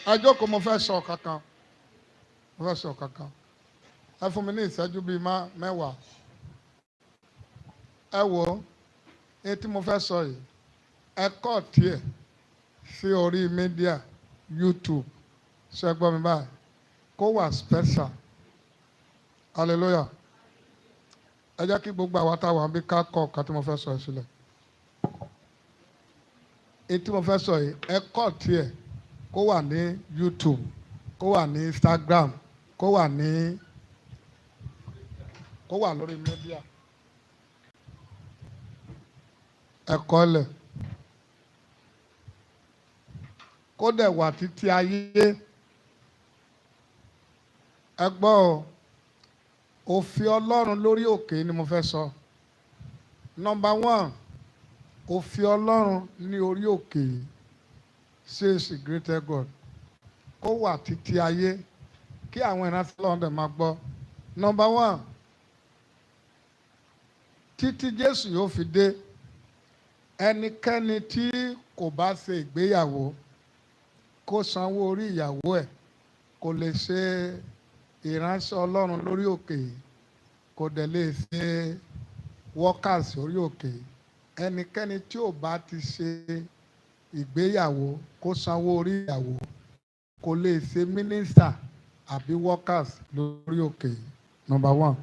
Ẹ jókòó, mo fẹ́ sọ kankan. Ẹ fún mi ní ìṣẹ́jú bíi mẹ́wàá. Ẹ wò ó, èyí tí mo fẹ́ sọ yìí, ẹ kọ́ tiẹ̀ sí orí mídíà YouTube. Ṣé ẹ gbọ́ mi báyìí? Kó wà special. Hallelujah. Ẹ jẹ́ kí gbogbo àwa táwa bí ká kọ́ ọ̀kan tí mo fẹ́ sọ yìí sílẹ̀. Èyí tí mo fẹ́ sọ yìí, ẹ kọ́ tiẹ̀ kó wà ní YouTube, kó wà ní Instagram, kó wà lórí mídíà. Ẹ kọ́ lẹ̀. Kó dẹ̀ wà títí ayé. Ẹ gbọ́ o, òfin Ọlọ́run lórí òkè ni mo fẹ́ sọ. Number 1, òfin Ọlọ́run ní orí òkè C.A.C Greater God. Kó wà títí ayé kí àwọn ìránṣẹ́ Ọlọ́run dẹ̀ máa gbọ́. Number 1, títí Jésù yóò fi dé, ẹnikẹ́ni tí kò bá ṣe ìgbéyàwó kó sanwó orí ìyàwó ẹ̀, kò lè ṣe ìránṣẹ́ Ọlọ́run lórí òkè, kò dẹ̀ lè ṣe workers orí òkè. Ẹnikẹ́ni tí ò bá ti ṣe ìgbéyàwó kó sanwó orí ìyàwó, kò lè ṣe minister àbí workers lórí òkè. Number 1.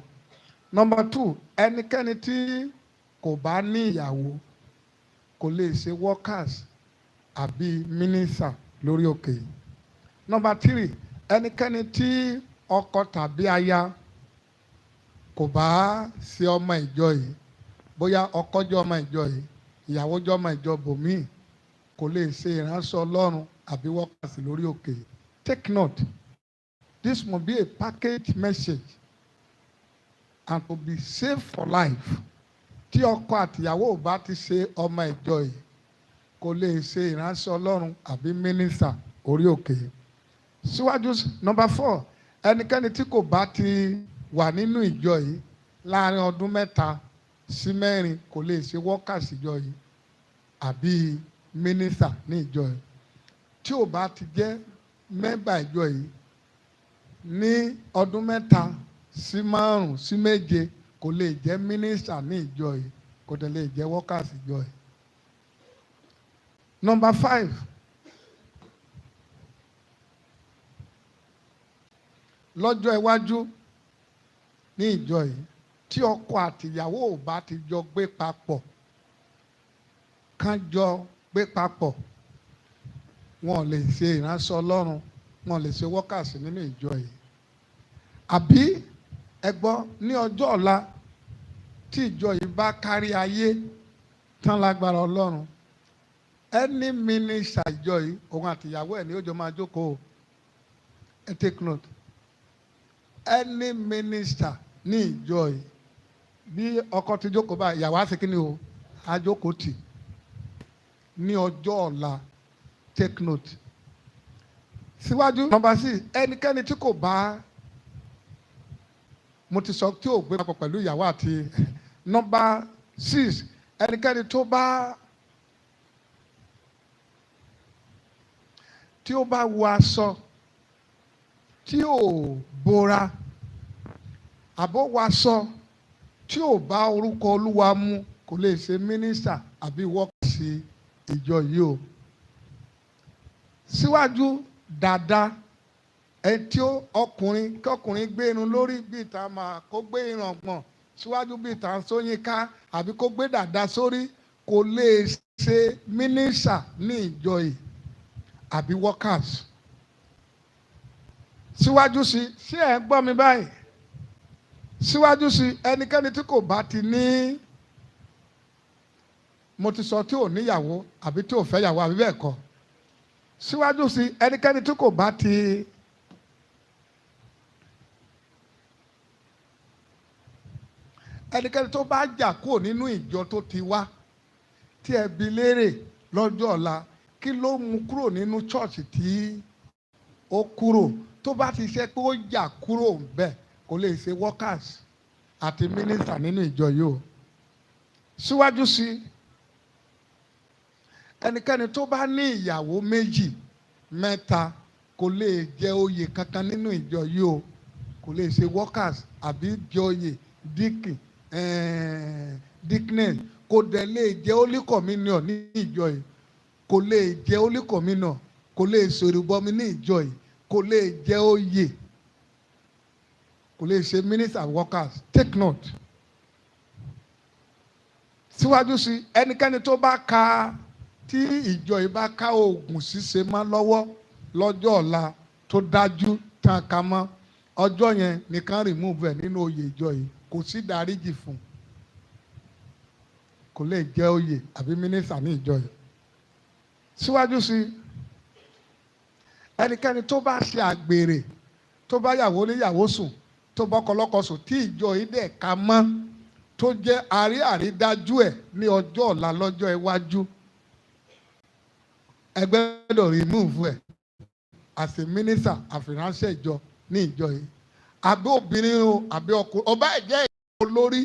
Number 2, ẹnikẹ́ni tí kò bá ní ìyàwó kò lè ṣe workers àbí minister lórí òkè. Number 3, ẹnikẹ́ni tí ọkọ tàbí aya kò bá ṣe ọmọ ìjọ yìí, bóyá ọkọ jẹ́ ọmọ ìjọ yìí, ìyàwó jẹ́ ọmọ ìjọ bòmíì, kò lè ṣe ìránṣẹ́ Ọlọ́run àbí workers lórí òkè. Take note, this must be a package message and to be saved for life. Tí ọkọ àtìyàwó ò bá ti ṣe ọmọ ìjọ yìí, kò lè ṣe ìránṣẹ́ Ọlọ́run àbí minister orí òkè. Síwájú, number 4, ẹnikẹ́ni tí kò bá ti wà nínú ìjọ yìí láàrin ọdún 3 sí 4 kò lè ṣe workers ìjọ yìí àbí minister ní ìjọ yìí. Tí ò bá ti jẹ́ member ìjọ yìí ní ọdún 3 sí 5 sí 7 kò lè jẹ́ minister ní ìjọ yìí, kò dẹ̀ lè jẹ́ workers ìjọ yìí. Number 5, lọ́jọ́ iwájú ní ìjọ yìí, tí ọkọ àtìyàwó ò bá ti jọ gbé papọ̀, kán jọ gbé papọ̀, wọn ò lè ṣe ìránṣẹ́ Ọlọ́run, wọn ò lè ṣe workers nínú ìjọ yìí. Àbí ẹ gbọ́, ní ọjọ́ ọ̀la tí ìjọ yìí bá kárí ayé tán lágbára Ọlọ́run, any minister ìjọ yìí, òun àtìyàwó ẹ̀ ní ó jọ máa jókòó. Ẹ take note, any minister ní ìjọ yìí, bí ọkọ ti jókòó báyìí, ìyàwó á ṣe kí ni o, á jókòó tì ní ọjọ́ ọ̀la. Take note. Síwájú, number 6, ẹnikẹ́ni tí kò bá, mo ti sọ tí ò gbé papọ̀ pẹ̀lú ìyàwó àti number 6, ẹnikẹ́ni tó bá wọ aṣọ tí ò bora, àbọ̀ wọ aṣọ tí ò bá orúkọ Olúwa mu, kò lè ṣe minister àbí workers ìjọ yìí o. Síwájú, dàda, ẹni tí ọkùnrin gbé irun lórí bí ìta máa kó gbé irun ọgbọ̀n síwájú bí ìta Ṣóyínká àbí kó gbé dàda sórí, kò lè ṣe minister ní ìjọ yìí àbí workers. Síwájú sí, ṣé ẹ gbọ́ mi báyìí? Síwájú sí, ẹnikẹ́ni tí kò bá ti ní, mo ti sọ tí ò níyàwó àbí tí ò fẹ́ yàwó àbí bẹ́ẹ̀ kọ́. Síwájú sí, ẹnikẹ́ni tí kò bá ti ẹnikẹ́ni tó bá jà kúrò nínú ìjọ tó ti wá, tí ẹ bi léèrè lọ́jọ́ ọ̀la kí ló mú kúrò nínú church tí ó kúrò, tó bá ti ṣe pé ó jà kúrò bẹ́ẹ̀, kò lè ṣe workers àti minister nínú ìjọ yìí o. Síwájú sí, ẹnikẹ́ni tó bá ní ìyàwó 2, 3 kò lè jẹ oyè kankan nínú ìjọ yìí o, kò lè ṣe workers àbí jẹ oyè deacon deaconess, kò dẹ̀ lè jẹ holy communion ní ìjọ yìí, kò lè jẹ holy communion, kò lè ṣòrìbọmi ní ìjọ yìí, kò lè jẹ oyè, kò lè ṣe ministers and workers. Take note. Síwájú sí ẹnikẹ́ni tó bá ka tí ìjọ yìí bá ká oògùn ṣíṣe mọ́ lọ́wọ́ lọ́jọ́ ọ̀la tó dájú tán ká mọ́ ọjọ́ yẹn nìkan remove ẹ̀ nínú oyè ìjọ yìí, kò sí dáríjì fún, kò lè jẹ́ oyè àbí mínísítà ní ìjọ yìí. Síwájú sí ẹnikẹ́ni tó bá ṣe àgbèrè, tó bá yàwó níyàwó sùn, tó bọ́kọ lọ́kọ sùn, tí ìjọ yìí dẹ̀ ká mọ́, tó jẹ́ àrídájú ẹ̀ ní ọjọ́ ọ̀la lọ́jọ́ iwájú, ẹgbẹ́ gbọ́dọ̀ remove ẹ̀ as a minister àfìránṣẹ́ ìjọ ní ìjọ yìí. Àbí obìnrin o àbí ọkùnrin, ó bá jẹ́ ìyàwó olórí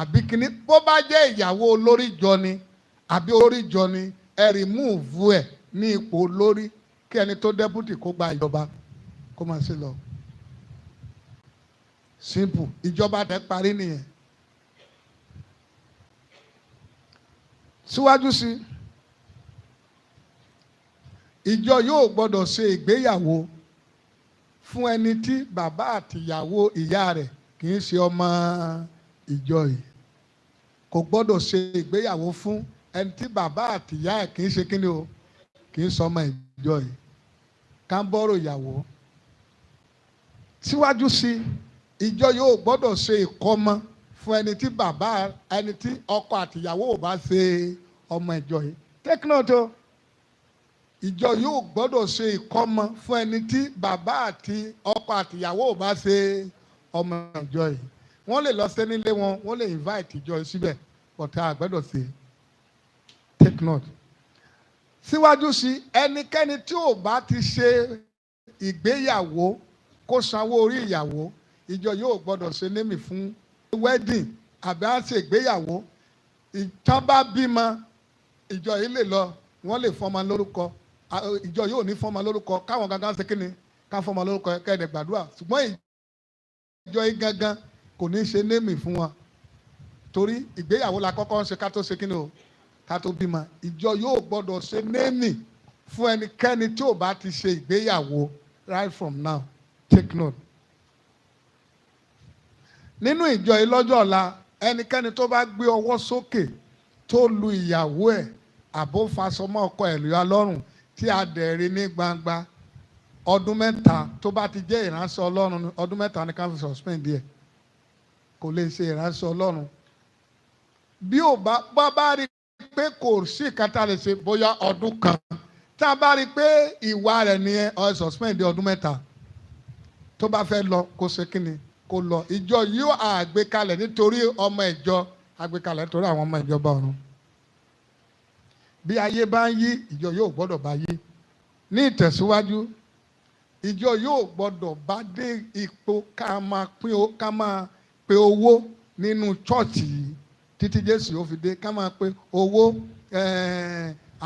àbí kíní, bó bá jẹ́ ìyàwó olórí ìjọ ni àbí olórí ìjọ ni, ẹ remove ẹ̀ ní ipò olórí kí ẹni tó deputy kó gba ìjọba kó máa ṣe lọ. Simple. Ìjọba tẹ parí nìyẹn. Síwájú sí ìjọ yóò gbọ́dọ̀ ṣe ìgbéyàwó fún ẹni tí bàbá àtìyàwó ìyá rẹ̀ kì í ṣe ọmọ ìjọ yìí. Kò gbọ́dọ̀ ṣe ìgbéyàwó fún ẹni tí bàbá àtìyá ẹ̀ kì í ṣe kíni o, kì í ṣe ọmọ ìjọ yìí. Ká ń bọ́rọ̀ ìyàwó. Síwájú sí ìjọ yóò gbọ́dọ̀ ṣe ìkọ́mọ fún ẹni tí ọkọ àtìyàwó ò bá ṣe ọmọ ìjọ yìí. Take note o. Ìjọ yóò gbọ́dọ̀ ṣe ìkọ́mọ fún ẹni tí bàbá àti ọkọ àtìyàwó ò bá ṣe ọmọ ìjọ yìí. Wọ́n lè lọ sí nílé wọn, wọ́n lè invite ìjọ yìí síbẹ̀, but a gbọ́dọ̀ ṣe. Take note. Síwájú sí ẹnikẹ́ni tí ò bá ti ṣe ìgbéyàwó kó sanwó orí ìyàwó, ìjọ yóò gbọ́dọ̀ ṣe némì fún wedding àbí á ṣe ìgbéyàwó. Ìtàn bá bímọ, ìjọ yìí lè lọ, wọ́n lè fọmọ lórúkọ, ìjọ yóò ní fọmọ lórúkọ, káwọn gangan ṣe kíni, ká fọmọ lórúkọ kẹ́ẹ̀dẹ̀ gbàdúrà, ṣùgbọ́n ìjọ yìí gangan kò ní ṣe némì fún wọn, torí ìgbéyàwó la kọ́kọ́ ń ṣe ká tó ṣe kíni o, ká tó bímọ. Ìjọ yóò gbọ́dọ̀ ṣe némì fún ẹnikẹ́ni tí ò bá ti ṣe ìgbéyàwó right from now. Take note. Nínú ìjọ yìí lọ́jọ́ ọ̀la, ẹnikẹ́ni tó bá gbé ọwọ́ sókè tó lu ìyàwó ẹ̀ àbó fasọmọ́ ọkọ ẹ̀ lóyà lọ́rùn tí a dẹ̀ rí ní gbangba, ọdún mẹ́ta tó bá ti jẹ́ ìránṣẹ́ Ọlọ́run, ọdún mẹ́ta ni ká fi suspend ẹ̀, kò lè ṣe ìránṣẹ́ Ọlọ́run. Bí ò bá rí pé kò sí ìkàtà lè ṣe bóyá ọdún kan, tá a bá rí pé ìwà rẹ̀ nìyẹn, ó suspend ọdún mẹ́ta. Tó bá fẹ́ lọ kó ṣe kíni, kó lọ. Ìjọ yóò àgbékalẹ̀ nítorí ọmọ ìjọ, àgbékalẹ̀ nítorí àwọn ọmọ ìjọba ọ̀run. Bí ayé bá ń yí, ìjọ yóò gbọ́dọ̀ bá yí. Ní ìtẹ̀síwájú, ìjọ yóò gbọ́dọ̀ bá dé ipò ká máa pe owó nínú chọ́ọ̀chì yìí títí Jésù yóò fi dé. Ká máa pe owó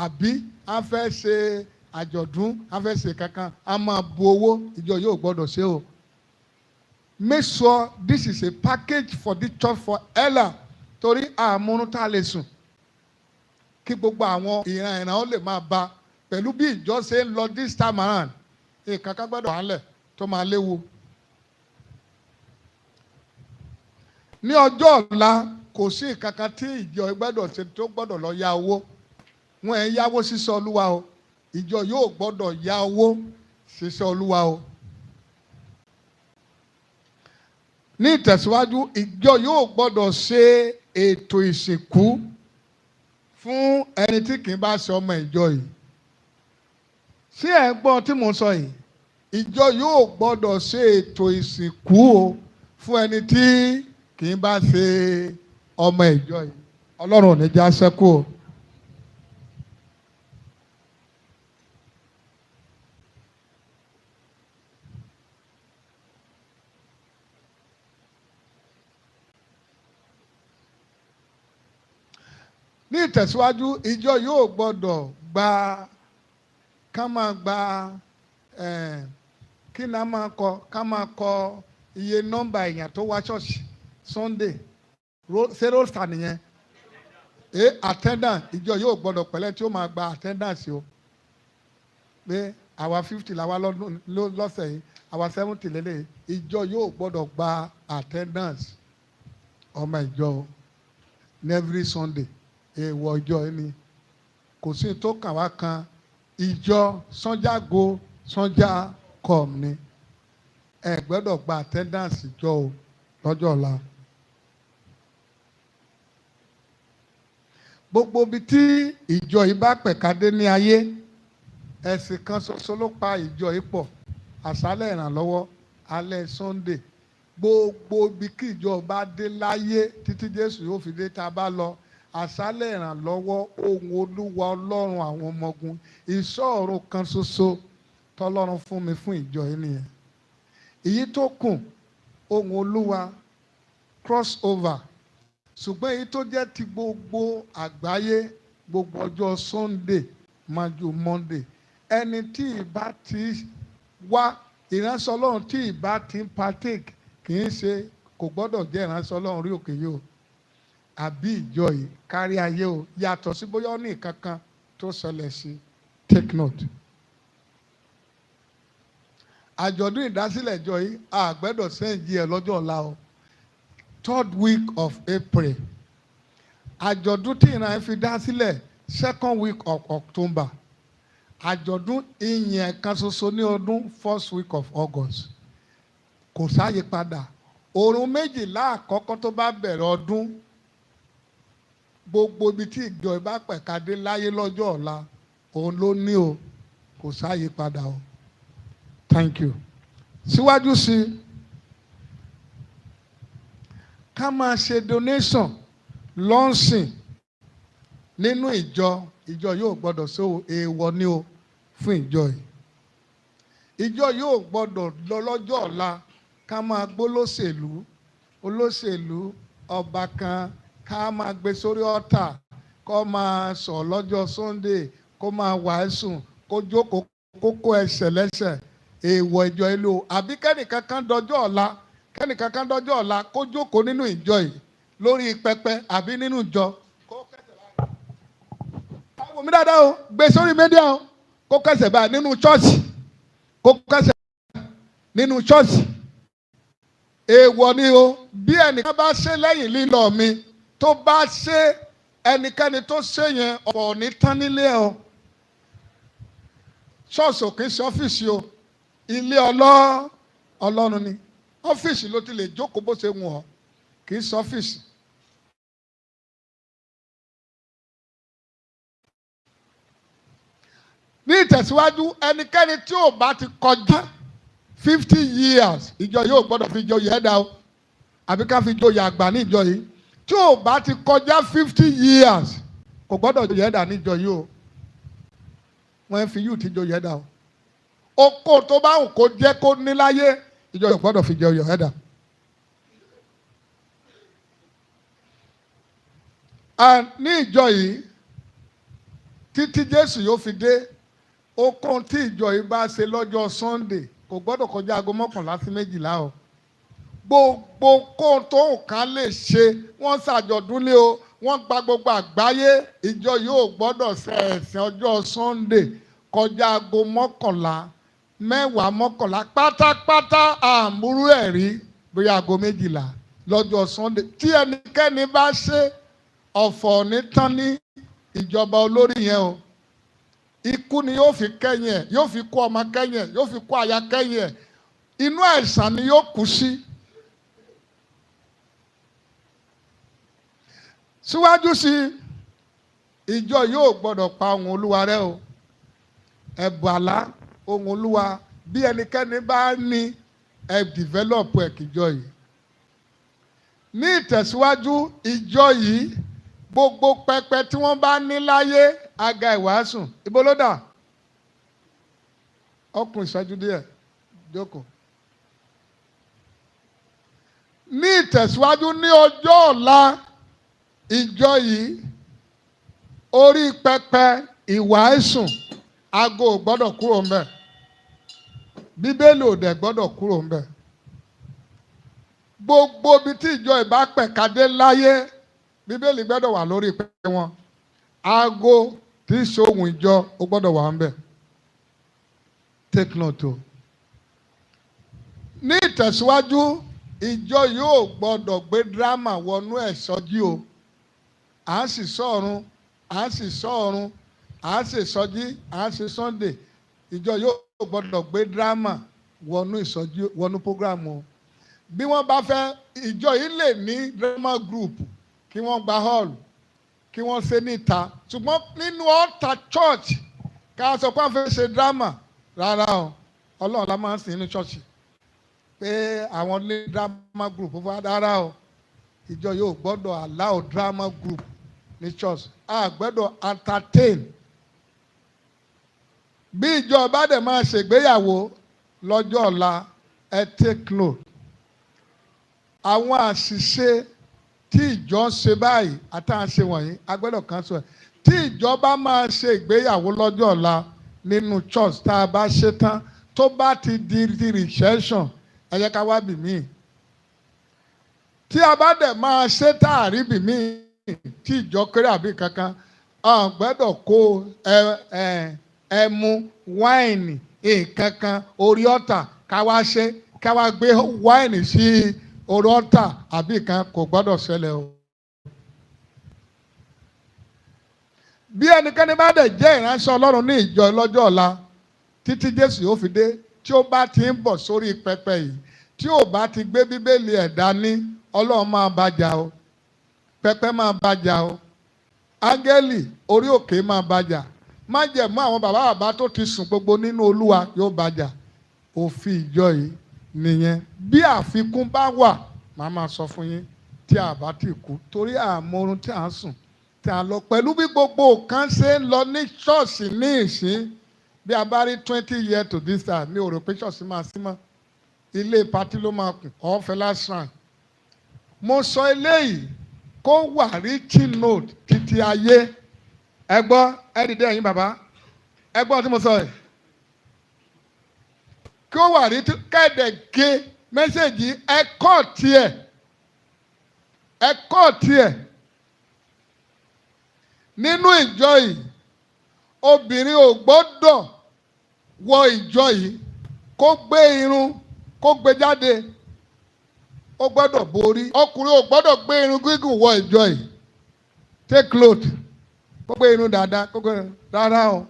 àbí a fẹ́ ṣe àjọ̀dún, a fẹ́ ṣe kankan, a máa bu owó. Ìjọ yóò gbọ́dọ̀ ṣe o. Make sure this is a package for the church for Ella, torí àmúrún tá a lè sùn kí gbogbo àwọn ìran ó lè máa bá pẹ̀lú bí ìjọ ṣe ń lọ this time around. Ìkankan gbọ́dọ̀ wà nílẹ̀ tó máa léwu. Ní ọjọ́ ọ̀la kò sí ìkankan tí ìjọ gbọ́dọ̀ ṣe tó gbọ́dọ̀ lọ ya owó. Wọ́n ẹ̀ yáwó sísọ Olúwa o. Ìjọ yóò gbọ́dọ̀ ya owó sísọ Olúwa o. Ní ìtẹ̀síwájú, ìjọ yóò gbọ́dọ̀ ṣe ètò ìsìnkú fún ẹni tí kì í bá ṣe ọmọ ìjọ yìí. Sí ẹ̀ ń gbọ́ tí mo sọ yìí, ìjọ yóò gbọ́dọ̀ ṣe ètò ìsìnkú o fún ẹni tí kì í bá ṣe ọmọ ìjọ yìí. Ọlọ́run ò ní já sẹ́kù o. Ní ìtẹ̀síwájú, ìjọ yóò gbọ́dọ̀ ká máa gba kí ni a máa kọ ká máa kọ iye nọ́mbà èèyàn tó wá ṣọ́ọ̀ṣì Sunday ṣé roster nìyẹn attendance ìjọ yóò gbọ́dọ̀ pẹ̀lẹ́ tí ó máa gba attendance o pé àwa 50 làwa lọ́sẹ̀ yìí àwa 70 lélẹ̀ ìjọ yóò gbọ́dọ̀ gba attendance ọmọ ìjọ ní every Sunday èèwọ̀ ìjọ yìí ni kò sí tó kàn wá kan ìjọ sanjago sanja com ni ẹ gbọ́dọ̀ gba attendance ìjọ o lọ́jọ́ ọ̀la. gbogbo ibi tí ìjọ yìí bá pẹ̀ka dé ní ayé ẹ̀sìn kan ṣoṣo ló pa ìjọ yìí pọ̀ àṣálẹ̀ ìrànlọ́wọ́ alẹ́ Sunday gbogbo ibi kí ìjọ bá dé láyé títí Jésù yóò fi dé tá a bá lọ àṣálẹ̀ ìrànlọ́wọ́ ohun Olúwa Ọlọ́run àwọn ọmọ ogun ìṣọ́ọ̀rọ̀ kan ṣoṣo tọ́lọ́run fún mi fún ìjọ yìí nìyẹn. èyí tó kù ohun Olúwa cross over ṣùgbọ́n èyí tó jẹ́ ti gbogbo àgbáyé gbogbo ọjọ́ Sunday májú Monday ẹni tí ìbá ti wá ìránṣẹ́ Ọlọ́run tí ìbá ti ń partake kì í ṣe kò gbọ́dọ̀ jẹ́ ìránṣẹ́ Ọlọ́run rí òkè yìí o àbí ìjọ yìí kárí ayé o yàtọ̀ sí bóyá ó ní nǹkan kan tó ṣẹlẹ̀ sí take note. àjọ̀dún ìdásílẹ̀ ìjọ yìí àgbẹ̀dọ̀ sẹ́ǹjì ẹ̀ lọ́jọ́ ọ̀la o 3rd week of April àjọ̀dún tí ìran fi dá sílẹ̀ 2nd week of October àjọ̀dún ìyẹn kan ṣoṣo ní ọdún 1st week of August kò sáàyè padà òrùn méjìlá àkọ́kọ́ tó bá bẹ̀rẹ̀ ọdún gbogbo ibi tí ìjọ ìbá pẹ̀ka dé láyé lọ́jọ́ ọ̀la òun ló ní o kò sáàyè padà o thank you. síwájú sí i ká máa ṣe donation lọ́nsìn nínú ìjọ yóò gbọ́dọ̀ ṣe èèwọ̀ ni o fún ìjọ yìí. ìjọ yóò gbọ́dọ̀ lọ lọ́jọ́ ọ̀la ká máa gbólóṣèlú olóṣèlú ọba kan ká máa gbé sórí ọ̀tà kó máa sọ lọ́jọ́ Sunday kó máa wàásù kó jókòó kókó ẹsẹ̀ lẹ́sẹ̀ èèwọ̀ ìjọ ìlú àbí kẹ́nìkan kan dọjọ́ ọ̀la kó jókòó nínú ìjọ yìí lórí pẹpẹ àbí nínú ìjọ. àwọn mi dáadáa o gbé sórí mídíà o kó kẹsẹ̀ báyìí nínú ṣọ́ọ̀ṣì èèwọ̀ ni o bí ẹnìkan bá ṣe lẹ́yìn lílọ mi tó bá ṣe ẹnikẹ́ni tó ṣe yẹn ọ̀pọ̀ ní tán nílé o ṣọ́ọ̀ṣì ò kì í ṣe ọ́fíìsì o ilé Ọlọ́run ni ọ́fíìsì ló ti lè jókòó bó ṣe wù ọ́ kì í ṣe ọ́fíìsì. ní ìtẹ̀síwájú ẹnikẹ́ni tí ò bá ti kọjá 50 years ìjọ yóò gbọ́dọ̀ fi joyè ẹ̀dá o àbí ká fi joyè àgbà ní ìjọ yìí tí ò bá ti kọjá 50 years kò gbọ́dọ̀ joyè ẹ̀dá ní ìjọ yìí o wọ́n fi yóò ti joyè ẹ̀dá o oko tó bá wù kó jẹ́ kó níláyé ìjọ yóò gbọ́dọ̀ fi joyè ẹ̀dá. ní ìjọ yìí títí Jésù yóò fi dé okun tí ìjọ yìí bá ṣe lọ́jọ́ Sunday kò gbọ́dọ̀ kọjá aago 11 sí 12 o gbogbo kó tó nǹkan lè ṣe wọ́n ṣàjọ̀dún lé o wọ́n gba gbogbo àgbáyé ìjọ yóò gbọ́dọ̀ ṣe ẹ̀sìn ọjọ́ Sunday kọjá aago 11 11 pátápátá àmúrú ẹ̀rí bóyá aago 12 lọ́jọ́ Sunday tí ẹnikẹ́ni bá ṣe ọ̀fọ̀ ní tán ní ìjọba olórí yẹn o ikú ni yóò fi kẹ́yìn ẹ̀ yóò fi kú ọmọ kẹ́yìn ẹ̀ yóò fi kú aya kẹ́yìn ẹ̀ inú àìsàn ni yóò kú sí. síwájú sí ìjọ yóò gbọ́dọ̀ pa ohùn Olúwa rẹ́ o ẹ̀bùn àlá ohùn Olúwa bí ẹnikẹ́ni bá ní ẹ dìvẹ́lọ̀pù ẹ̀ kíjọ yìí. ní ìtẹ̀síwájú ìjọ yìí gbogbo pẹpẹ tí wọ́n bá ní láyé àga ìwàásù ibo ló dà ọkùnrin ìṣẹ́jú díẹ̀ jókòó. ní ìtẹ̀síwájú ní ọjọ́ ọ̀la ìjọ yìí orí pẹpẹ ìwàásù aago ò gbọ́dọ̀ kúrò ńbẹ̀ Bíbélì ò dẹ̀ gbọ́dọ̀ kúrò ńbẹ̀. Gbogbo ibi tí ìjọ ìbá pẹ̀kadé láyé, Bíbélì gbọ́dọ̀ wà lórí pẹpẹ wọn. Aago tí í ṣohùn ìjọ ó gbọ́dọ̀ wà ńbẹ̀. Take note o. Ní ìtẹ̀síwájú, ìjọ yóò gbọ́dọ̀ gbé dírámà wọnú ẹ̀sọ́jí o. À ń sì sọ́ọ̀run, à ń sì sọ́ọ̀run, à ń sì sọ́jí, à ń sì Sunday. Ìjọ yóò gbọ́dọ̀ gbé dírámà wọnú ìsọjí, wọnú prógrámù o. Bí wọ́n bá fẹ́, ìjọ yìí lè ní drama group kí wọ́n gba hall kí wọ́n ṣe níta, ṣùgbọ́n nínú altar church ká sọ pé a fẹ́ ṣe drama rárá o. Ọlọ́run la máa ń sìn nínú church pé àwọn ní drama group fún rárá o. Ìjọ yóò gbọ́dọ̀ allow drama group ní church. A gbọ́dọ̀ entertain. Bí ìjọ bá dẹ̀ máa ṣègbéyàwó lọ́jọ́ ọ̀la, ẹ take note. Àwọn àṣìṣe tí ìjọ ń ṣe báyìí àtàwọn ṣe wọ̀nyí a gbọ́dọ̀ cancel ẹ̀. Tí ìjọ bá máa ṣe ìgbéyàwó lọ́jọ́ ọ̀la nínú church tá a bá ṣe tán tó bá ti di reception, ẹ jẹ́ ká wá bì míì. Tí a bá dẹ̀ máa ṣe táàrí bì míì tí ìjọ kéré àbí kankan, a gbọ́dọ̀ kó ẹmu wáìnì nǹkankan orí ọ̀tà ká wá ṣe ká wá gbé wáìnì sí orí ọ̀tà àbí kan kò gbọ́dọ̀ ṣẹlẹ̀ o. Bí ẹnikẹ́ni bá dẹ̀ jẹ́ ìránṣẹ́ Ọlọ́run ní ìjọ lọ́jọ́ ọ̀la títí Jésù yóò fi dé, tí ó bá ti ń bọ̀ sórí pẹpẹ yìí, tí ò bá ti gbé Bíbélì ẹ̀ dání, Ọlọ́run máa bá jà o, pẹpẹ máa bá jà o, áńgẹ́lì orí òkè máa bá jà, májẹ̀mú àwọn bàbá tó ti sùn gbogbo nínú Olúwa yóò bá jà. Òfin ìjọ yìí nìyẹn. Bí àfikún bá wà, màá máa sọ fún yín tí a bá ti kú, torí àmọ́run tí a ń sùn tí a lọ pẹ̀lú bí gbogbo kan ṣe ń lọ ní ṣọ́ọ̀ṣì ní ìsín. Bí a bá rí 20 years to this time, mi ò rò pé ṣọ́ọ̀ṣì máa sí mọ́. Ilé patí ló máa kù, ọ̀fẹ́ lásán. Mo sọ eléyìí kó wà written note títí ayé. Ẹ gbọ́, ẹ dìde ẹ̀yin bàbá, ẹ gbọ́ tí mo sọ yìí. Kí ó wà written, kẹ́ẹ̀dẹ̀ gé mẹ́sẹ̀gì ẹ kọ́ tiẹ̀, ẹ kọ́ tiẹ̀. Nínú ìjọ yìí, obìnrin ò gbọ́dọ̀ wọ ìjọ yìí kó gbé irun kó gbé jáde, ó gbọ́dọ̀ borí. Ọkùnrin ò gbọ́dọ̀ gbé irun gígùn wọ ìjọ yìí. Take note. Kó gbé irun dáadáa, kó gbé irun rárá o.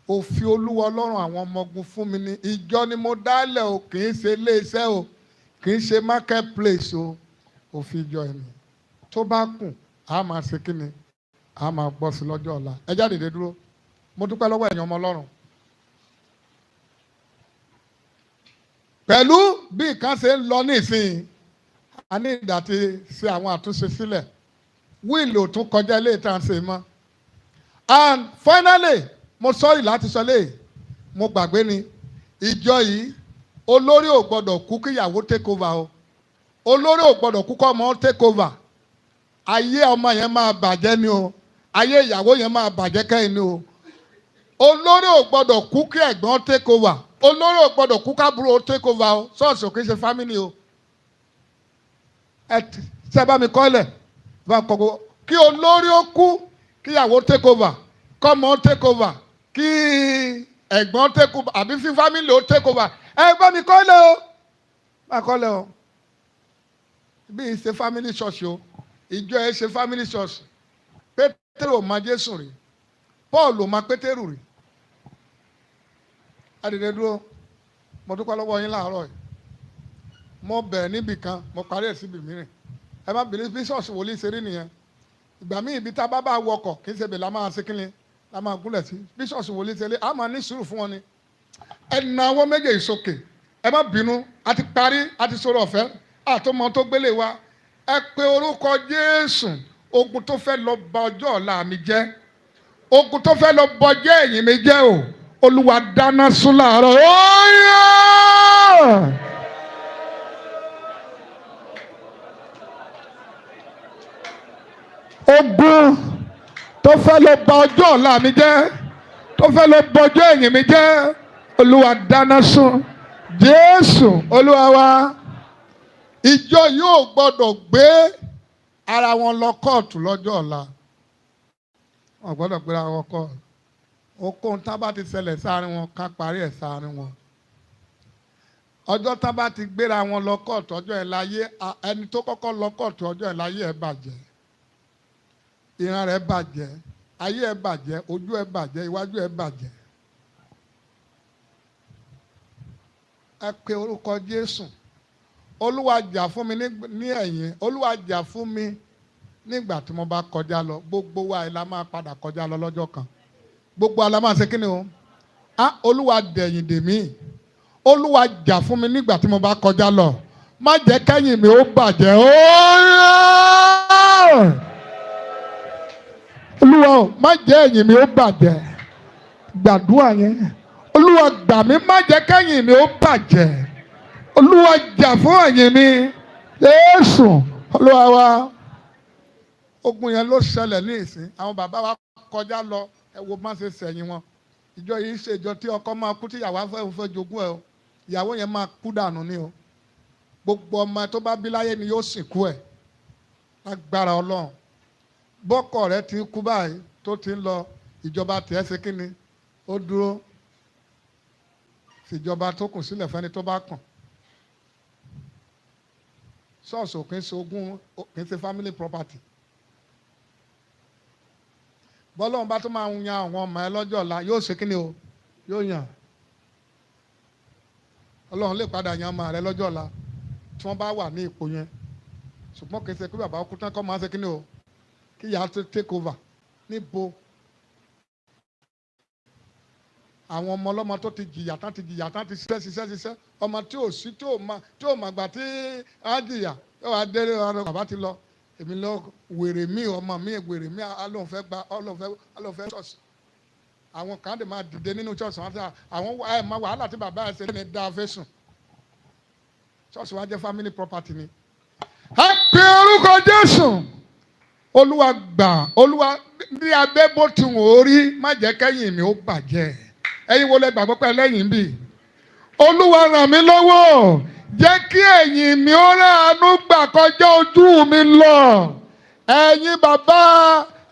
Òfin Olúwa Ọlọ́run àwọn ọmọ ogun fún mi ní ìjọ ni mo dálẹ̀ o, kì í ṣe iléeṣẹ́ o, kì í ṣe market place o. Òfin ìjọ ẹni tó bá kù á máa ṣe kí ni, á máa gbọ́ sí lọ́jọ́ ọ̀la. Ẹ jáde dé dúró. Mo dúpẹ́ lọ́wọ́ ẹ̀yin ọmọ Ọlọ́run. Pẹ̀lú bí nǹkan ṣe ń lọ nísìnyí, a ní ìdá ti ṣe àwọn àtúnṣe sílẹ̀. Wíìlì ò tún kọjá ilé ìta ṣe mọ́. And finally, mo sọ́rí láti sọ léyìí, mo gbàgbé ni, ìjọ yìí olórí ò gbọ́dọ̀ kú kí ìyàwó take over o. Olórí ò gbọ́dọ̀ kú kọ́ ọmọ take over. Ayé ọmọ yẹn máa bàjẹ́ ni o. Ayé ìyàwó yẹn máa bàjẹ́ kẹ́yìn ni o. Olórí ò gbọ́dọ̀ kú kí ẹ̀gbọ́n take over. Olórí ò gbọ́dọ̀ kú kábúrò take over o. Ṣọ́ọ̀ṣì ò kì í ṣe family o. Ẹ ṣe bá mi kọ́lẹ̀ bá kọ́kọ́ kí olórí ó kú kí ìyàwó take over, kọ́mọ take over, kí ẹ̀gbọ́n take over àbí fi family ó take over. Ẹ bá mi kọ́lẹ̀ o. Bá kọ́lẹ̀ o. Bí i ṣe family church o. Ìjọ ẹ ṣe family church. Pétérù ò mọ Jésù rí. Paul ò mọ Pétérù rí. Adìde dúró. Mo dúpẹ́ lọ́wọ́ yín láàárọ̀ yìí. Mo bẹ̀ níbì kan, mo parí ẹ̀ síbi mìíràn. Ẹ má bìrì bí ṣọ́ọ̀ṣì wòlíì ṣe rí nìyẹn. Ìgbà míì ibi tá a bá wọkọ̀ kì í ṣe bẹ̀ la máa ṣe kíni, la máa gúnlẹ̀ sí. Bí ṣọ́ọ̀ṣì wòlíì ṣe rí, a máa ní sùúrù fún wọn ni. Ẹ na ọwọ́ méjèèjì sókè. Ẹ má bínú, a ti parí, a ti sọ̀rọ̀ ọ̀fẹ́, àtọmọ tó gbélé wa. Ẹ pe orúkọ Jésù. Ogun tó fẹ́ lọ ba ọjọ́ ọ̀la mi jẹ́, ogun tó fẹ́ lọ bọjẹ́ ẹ̀yìn mi jẹ́ o. Olúwa dáná sun láàárọ̀. Ogun tó fẹ́ lọ ba ọjọ́ ọ̀la mi jẹ́, tó fẹ́ lọ bọjẹ́ ẹ̀yìn mi jẹ́, Olúwa dáná sun. Jésù Olúwa wa. Ìjọ yóò gbọ́dọ̀ gbé ara wọn lọ kóòtù lọ́jọ́ ọ̀la. Wọ́n gbọ́dọ̀ gbé ara wọn kóòtù. Okòó tá bá ti ṣẹlẹ̀ sáárín wọn ká parí ẹ̀ sáárín wọn. Ọjọ́ tá bá ti gbéra wọn lọ kóòtù ọjọ́ ẹ̀ láyé ẹni tó kọ́kọ́ lọ kóòtù ọjọ́ ẹ̀ láyé ẹ̀ bàjẹ́. Ìran rẹ̀ bàjẹ́, ayé ẹ̀ bàjẹ́, ojú ẹ̀ bàjẹ́, iwájú ẹ̀ bàjẹ́. Ẹ pe orúkọ Jésù. Olúwa jà fún mi ní ẹ̀yìn. Olúwa jà fún mi nígbà tí mo bá kọjá lọ. Gbogbo wa ẹ̀ la máa padà kọjá lọ lọ́jọ́ kan. Gbogbo wa la máa ṣe kí ni o? Olúwa dẹ̀yìn dè mí. Olúwa jà fún mi nígbà tí mo bá kọjá lọ. Má jẹ́ kẹ́yìn mi ó bàjẹ́. Olúwa o, má jẹ́ ẹ̀yìn mi ó bàjẹ́. Gbàdúrà yẹn. Olúwa gbà mí, má jẹ́ kẹ́yìn mi ó bàjẹ́. Olúwa jà fún ẹ̀yìn mi. Jésù Olúwa wa. Ogun yẹn ló ṣẹlẹ̀ ní ìsìn. Àwọn bàbá wa kọjá lọ. Ẹ wo má ṣe sẹ̀yìn wọn. Ìjọ yìí ṣe ìjọ tí ọkọ máa kú tí ìyàwó fẹ́ jogún ẹ o. Ìyàwó yẹn máa kú dànù ni o. Gbogbo ọmọ tó bá bí láyé ni yóò sìnkú ẹ̀. Lágbára Ọlọ́run. Bọ́kọ rẹ ti kú báyìí tó ti ń lọ, ìjọba tiẹ̀ ṣe kí ni? Ó dúró. Fìjọba tó kù sílẹ̀ fẹ́ni tó bá kàn. Ṣọ́ọ̀ṣì kì í ṣe ogún, kì í ṣe family property. Bọ́lọ́run bá tó máa ń yan àwọn ọmọ ẹ lọ́jọ́ ọ̀la yóò ṣe kí ni o? Yóò yàn. Ọlọ́run lè padà yan ọmọ rẹ lọ́jọ́ ọ̀la tí wọ́n bá wà ní ipò yẹn. Ṣùgbọ́n kì í ṣe pé bàbá kú tán kọ́ máa ṣe kí ni o? Kí ìyá tó take over. Níbo? Àwọn ọmọ ọlọ́mọ tó ti jìyà tán ti ṣiṣẹ́. Ọmọ tí ò sí tí ò mà gbà tí á jìyà yóò wá délé ọ̀rọ̀ bàbá ti lọ. Èmi lọ wèrè mí ọmọ mi wèrè mí alóhùn fẹ́ ṣọ́ọ̀ṣì. Àwọn kan dè máa dìde nínú ṣọ́ọ̀ṣì wọn àwọn máa wàhálà tí bàbá ẹ̀ ṣe ní dáa fẹ́ sùn. Ṣọ́ọ̀ṣì wa jẹ́ family property ni. Ẹ pe orúkọ Jésù. Olúwa gbà, Olúwa ní abẹ́ bó ti wọ́n orí má jẹ́ kẹ́yìn mi ó bàjẹ́. Ẹ̀yin wo lẹ gbàgbọ́ pé lẹ́yìn bì? Olúwa ràn mí lọ́wọ́. Jẹ́ kí ẹ̀yìn mi ó ránu gbà kọjá ojú mi lọ. Ẹ̀yin bàbá,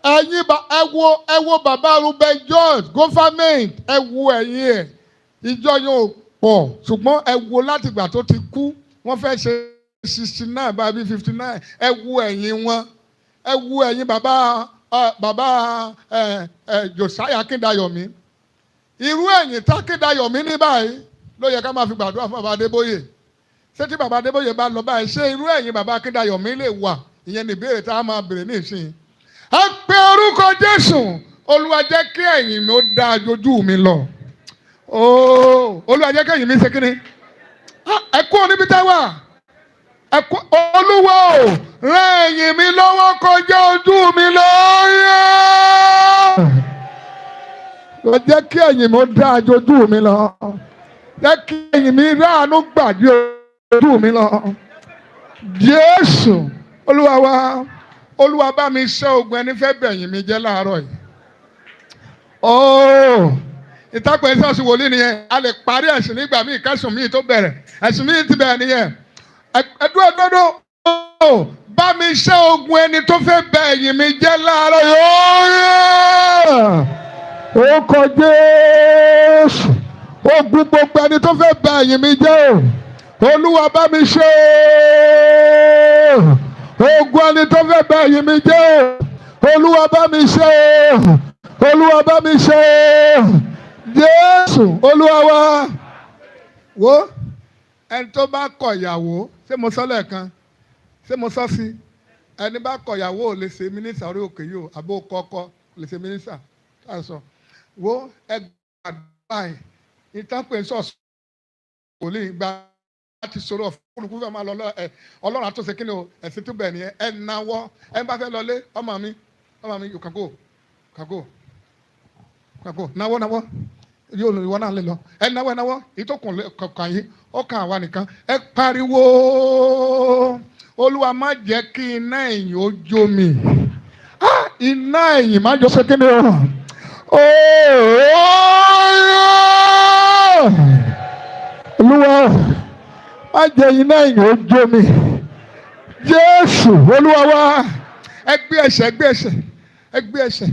ẹ wo bàbá Ruben George government, ẹ wo ẹ̀yìn ẹ̀. Ìjọ yóò pọ̀ ṣùgbọ́n ẹ wo láti ìgbà tó ti kú. Wọ́n fẹ́ ṣe 69 bábí 59. Ẹ wo ẹ̀yìn wọn. Ẹ wo ẹ̀yìn bàbá Josiah Akíndayọ̀mí. Irú ẹ̀yìn tá Akíndayọ̀mí ní báyìí ló yẹ ká máa fi gbàdúrà fún bàbá Adébóyè. Ṣé tí bàbá Adébóyè bá lọ báyìí ṣé irú ẹ̀yìn bàbá Akíndayọ̀mí lè wà? Ìyẹn ní ìbéèrè tá a máa béèrè ní ìsìn. Ẹ pe orúkọ Jésù. Olúwa jẹ́ kí ẹ̀yìn mi ó dáa jojú mi lọ. Olúwa jẹ́ kí ẹ̀yìn mi ṣe kí ni? Ẹ kú níbi tá wà. Olúwa o, ràn ẹ̀yìn mi lọ́wọ́ kọjá ojú mi lọ. Lọ jẹ́ kí ẹ̀yìn mi ó dáa jojú mi lọ. Jẹ́ kí ẹ̀yìn mi ránu gbà jojú mi lọ. Jésù Olúwa wa. Olúwa bá mi ṣẹ́ ogun ẹni fẹ́ bẹ̀yìn mi jẹ́ láàárọ̀ yìí. Ìtàkùn ẹ̀sán oṣù wòlíì nìyẹn. A lè parí ẹ̀sìn nígbà míì kẹ́sùn míì tó bẹ̀rẹ̀. Ẹ̀sìn míì ti bẹ̀rẹ̀ nìyẹn. Ẹ̀dúró bá mi ṣẹ́ ogun ẹni tó fẹ́ bẹ̀yìn mi jẹ́ láàárọ̀ yìí. Ó kọ Jésù. Ogun gbogbo ẹni tó fẹ́ bẹ̀yìn mi jẹ́. Olúwa bá mi ṣe. Ogun ẹni tó fẹ́ bẹ̀yìn mi jẹ́. Olúwa bá mi ṣe. Olúwa bá mi ṣe. Jésù Olúwa wa. Wo ẹni tó bá kọ ìyàwó, ṣé mo sọ lẹ́ẹ̀kan? Ṣé mo sọ sí? Ẹni bá kọ ìyàwó ò lè ṣe mínísítà orí òkè yìí o, àbó kọ́kọ́ lè ṣe mínísítà. Wo ẹgbàá ẹ̀ ìtàpé ṣọ́ọ̀ṣì kò lè gba láti sọ̀rọ̀ olùkú fẹ́ máa lọ Ọlọ́run àtúnṣe kí ni o ẹ̀sìn tó bẹ̀ nìyẹn ẹ̀ náwó ẹ̀ bá fẹ́ lọlé ọmọ mi you can go náwó yóò lò ìwọ náà lè lọ ẹ̀ náwó ìtòkùn kọ̀ọ̀kan yìí ó kàn àwa nìkan ẹ̀ pariwo Olúwa má jẹ́ kí iná ẹ̀yìn ó jó mi iná ẹ̀yìn má jọ ṣe kí ni o. Olúwa má jẹ́ iná ìyìn ó jó mi. Jésù Olúwa wa. Ẹ gbé ẹsẹ̀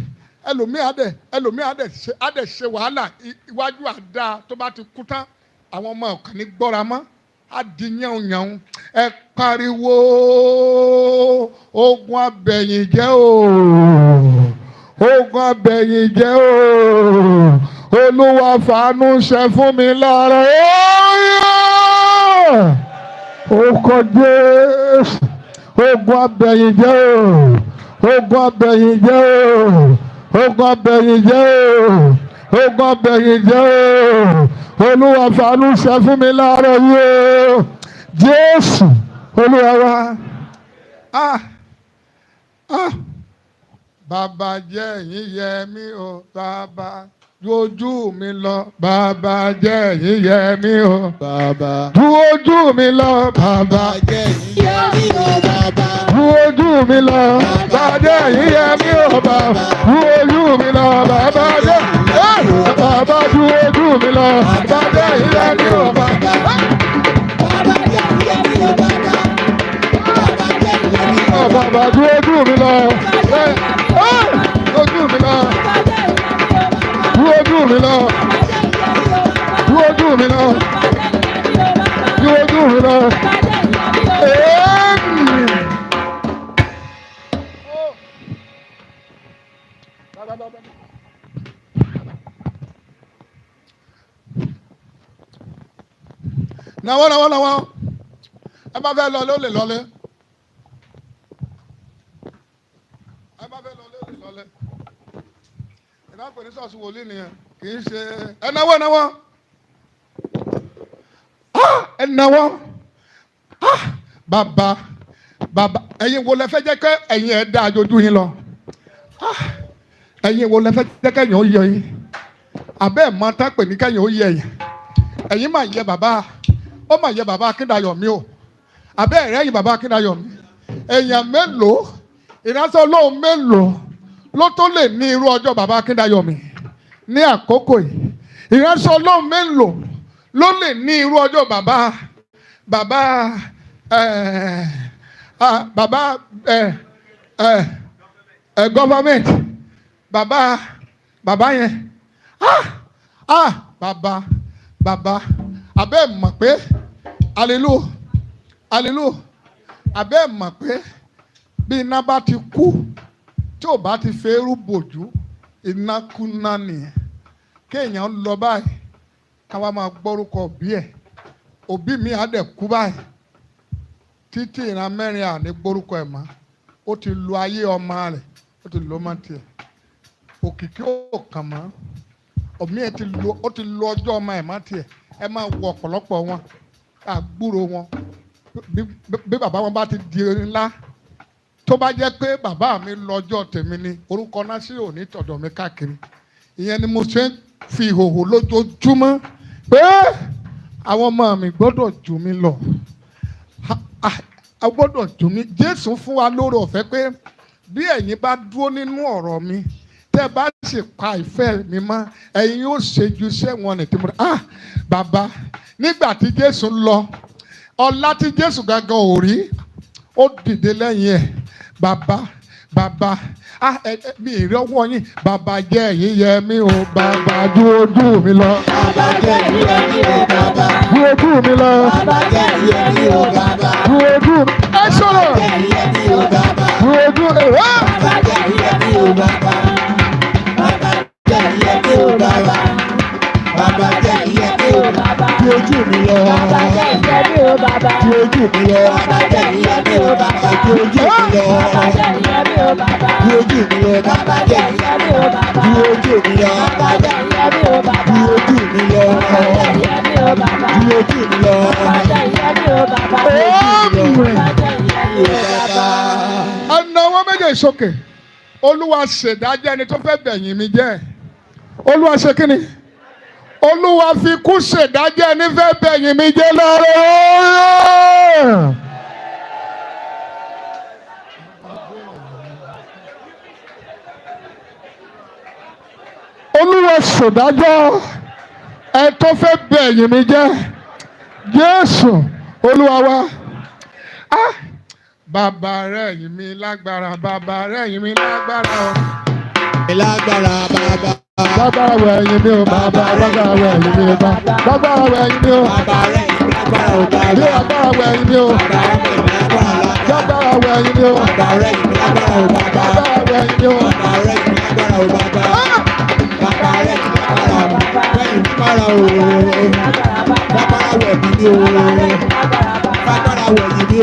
ẹlòmíà dẹ̀ ṣe wàhálà iwájú àdá tó bá ti kú tán àwọn ọmọ ọ̀kan ní gbọ́ra mọ́ á di yànwùyànwù. Ẹ pariwo ogun abẹ̀yìnjẹ́ o, ogun abẹ̀yìnjẹ́ o, Olúwa fàánú ṣe fún mi lára. Orúkọ Jésù. Ogun abẹ̀yìnjẹ́ o, ogun abẹ̀yìnjẹ́ o, ogun abẹ̀yìnjẹ́ o, ogun abẹ̀yìnjẹ́ o, Olúwa fàánú ṣe fún mi láàárọ̀ yìí o. Jésù Olúwa wa. Bàbá jẹ́ yíyẹ mí o, bàbá ju ojú mi lọ, bàbá jẹ́ yíyẹ mí o, bàbá ju ojú mi lọ, bàbá jẹ́ yíyẹ mí o, bàbá ju ojú mi lọ, bàbá jẹ́ yíyẹ mí o, bàbá ju ojú mi lọ, bàbá jẹ́ bàbá ju ojú mi lọ, bàbá jẹ́ yíyẹ mí o, bàbá bàbá jẹ́ yíyẹ mí o, bàbá bàbá jẹ́ yíyẹ mí o, bàbá ju ojú mi lọ, ojú mi lọ. Ojú mi lọ, ojú mi lọ, ojú mi lọ. Nàwọ́. Ẹ bá fẹ́ lọlé ó lè lọlé. Ẹ bá fẹ́ lọlé ó lè lọlé. Ìdáǹpẹ ní sọ́ọ̀sì wòlíì nìyẹn kì í ṣe ẹnáwó ẹnáwó bàbá ẹ̀yin wo lẹ fẹ́ jẹ́ kẹ́ ẹ̀yin ẹ̀ dáa jojú yín lọ ẹ̀yin wo lẹ fẹ́ jẹ́ kẹ́yìn ó yẹ yín abẹ́ ẹ̀ máa tá pè ní kẹ́yìn ó yẹ yín ẹ̀yin máa yẹ bàbá ó máa yẹ bàbá Akíndayọ̀ mi o abẹ́ ẹ̀rẹ́ yìí bàbá Akíndayọ̀ mi èèyàn mélòó ìránṣẹ́ Ọlọ́run mélòó ló tó lè ní irú ọjọ́ bàbá Akíndayọ̀ mi ní àkókò yìí ìránṣẹ́ Ọlọ́run mélòó ló lè ní irú ọjọ́ government bàbá yẹn bàbá abẹ́ mọ̀ pé hallelujah abẹ́ mọ̀ pé bí iná bá ti kú tí ò bá ti fẹ́rù bòjú iná kú náà nìyẹn kéèyàn lọ báyìí káwa máa gbọ́rúkọ òbí ẹ̀ òbí mi á dẹ̀ kú báyìí títí ìran mẹ́rin à ní gbọ́rúkọ ẹ̀ mọ́ ó ti lu ayé ọmọ rẹ̀ ó ti lu ọmọ tiẹ̀ òkìkí ò kàn mọ́ òmí ẹ̀ ó ti lu ọjọ́ ọmọ ẹ̀ mọ́ tiẹ̀ ẹ máa wọ ọ̀pọ̀lọpọ̀ wọn àgbúrò wọn bí bàbá wọn bá ti di ńlá tó bá jẹ́ pé bàbá mi lọ́jọ́ tèmi ni orúkọ Nasiri ò ní tọ̀dọ̀ mi káàkiri ìyẹn ni mo ṣe ń fi ìhòòhò lójoojúmọ́ pé àwọn ọmọ mi gbọ́dọ̀ jù mí lọ a gbọ́dọ̀ jù mí. Jésù fún wa lórí ọ̀fẹ́ pé bí ẹ̀yin bá dúró nínú ọ̀rọ̀ mi tẹ́ bá sì pa ìfẹ́ mi mọ́ ẹ̀yin yóò ṣe ju iṣẹ́ wọn ní tìmọ̀ bàbá nígbà tí Jésù lọ ọlá tí Jésù gangan ò rí ó dìde lẹ́yìn ẹ̀ bàbá mi ìrọ́wọ́ yín bàbá jẹ́ ẹ̀yin yẹ mí o bàbá ju ojú mi lọ. Bàbá jẹ́ ẹ̀yin yẹ mí o bàbá. Ju ojú mi lọ. Bàbá jẹ́ ẹ̀yin yẹ mí o bàbá. Ju ojú mi. Ẹ sọ̀rọ̀. Bàbá jẹ́ ẹ̀yin yẹ mí o bàbá. Ju ojú mi. Bàbá jẹ́ ẹ̀yin yẹ mí o bàbá. Bàbá jẹ́ ẹ̀yin yẹ mí o bàbá. Bàbá jẹ́ ẹ̀yin yẹ mí o bàbá. Ju ojú mi lọ. Bàbá jẹ́ ẹ̀yin yẹ mí o bàbá. Ju ojú mi lọ. Bàbá jẹ́ ẹ̀yin yẹ mí o bàbá. Ju ojú mi lọ. Bàbá jẹ́ ẹ̀yin yẹ mí o bàbá. Ju ojú mi lọ. Bàbá jẹ́ ẹ̀yin yẹ mí o bàbá. Ju ojú mi lọ. Bàbá jẹ́ ẹ̀yin yẹ mí o bàbá. Ju ojú mi lọ. Bàbá jẹ́ ẹ̀yin yẹ mí o bàbá. Ju ojú mi lọ. Bàbá jẹ́ ẹ̀yin yẹ mí o bàbá. Bàbá jẹ́ ẹ̀yin yẹ mí o bàbá. Ọ̀nà wọn méjèèjì sókè. Olúwa ṣèdájọ́ ẹni tó fẹ́ bẹ̀yìn mi jẹ́. Olúwa ṣe kí ni? Olúwa fi kú ṣèdájọ́ ẹni fẹ́ bẹ̀yìn mi jẹ́ lọ́rọ̀. Olúwa ṣèdájọ́ ẹ tó fẹ́ bẹ̀yìn mi jẹ́ Jésù Olúwa wa. Bàbá rẹ̀ yìn mí lágbára, bàbá rẹ̀ yìn mí lágbára o. Lágbára bàbá. Bàbá rẹ̀ yìn mí o, bàbá rẹ̀ yìn mí o, bàbá rẹ̀ yìn mí o. Bàbá rẹ̀ yìn mí lágbára o. Bàbá rẹ̀ yìn mí o. Bàbá rẹ̀ yìn mí o. Bàbá rẹ̀ yìn mí lágbára o. Bàbá rẹ̀ yìn mí o. Bàbá rẹ̀ yìn mí lágbára o. Bàbá rẹ̀ yìn mí lágbára o. Bàbá rẹ̀ yìn mí o. Bàbá wẹ̀ yìn mí o. Bàbá wẹ̀ yìn mí o.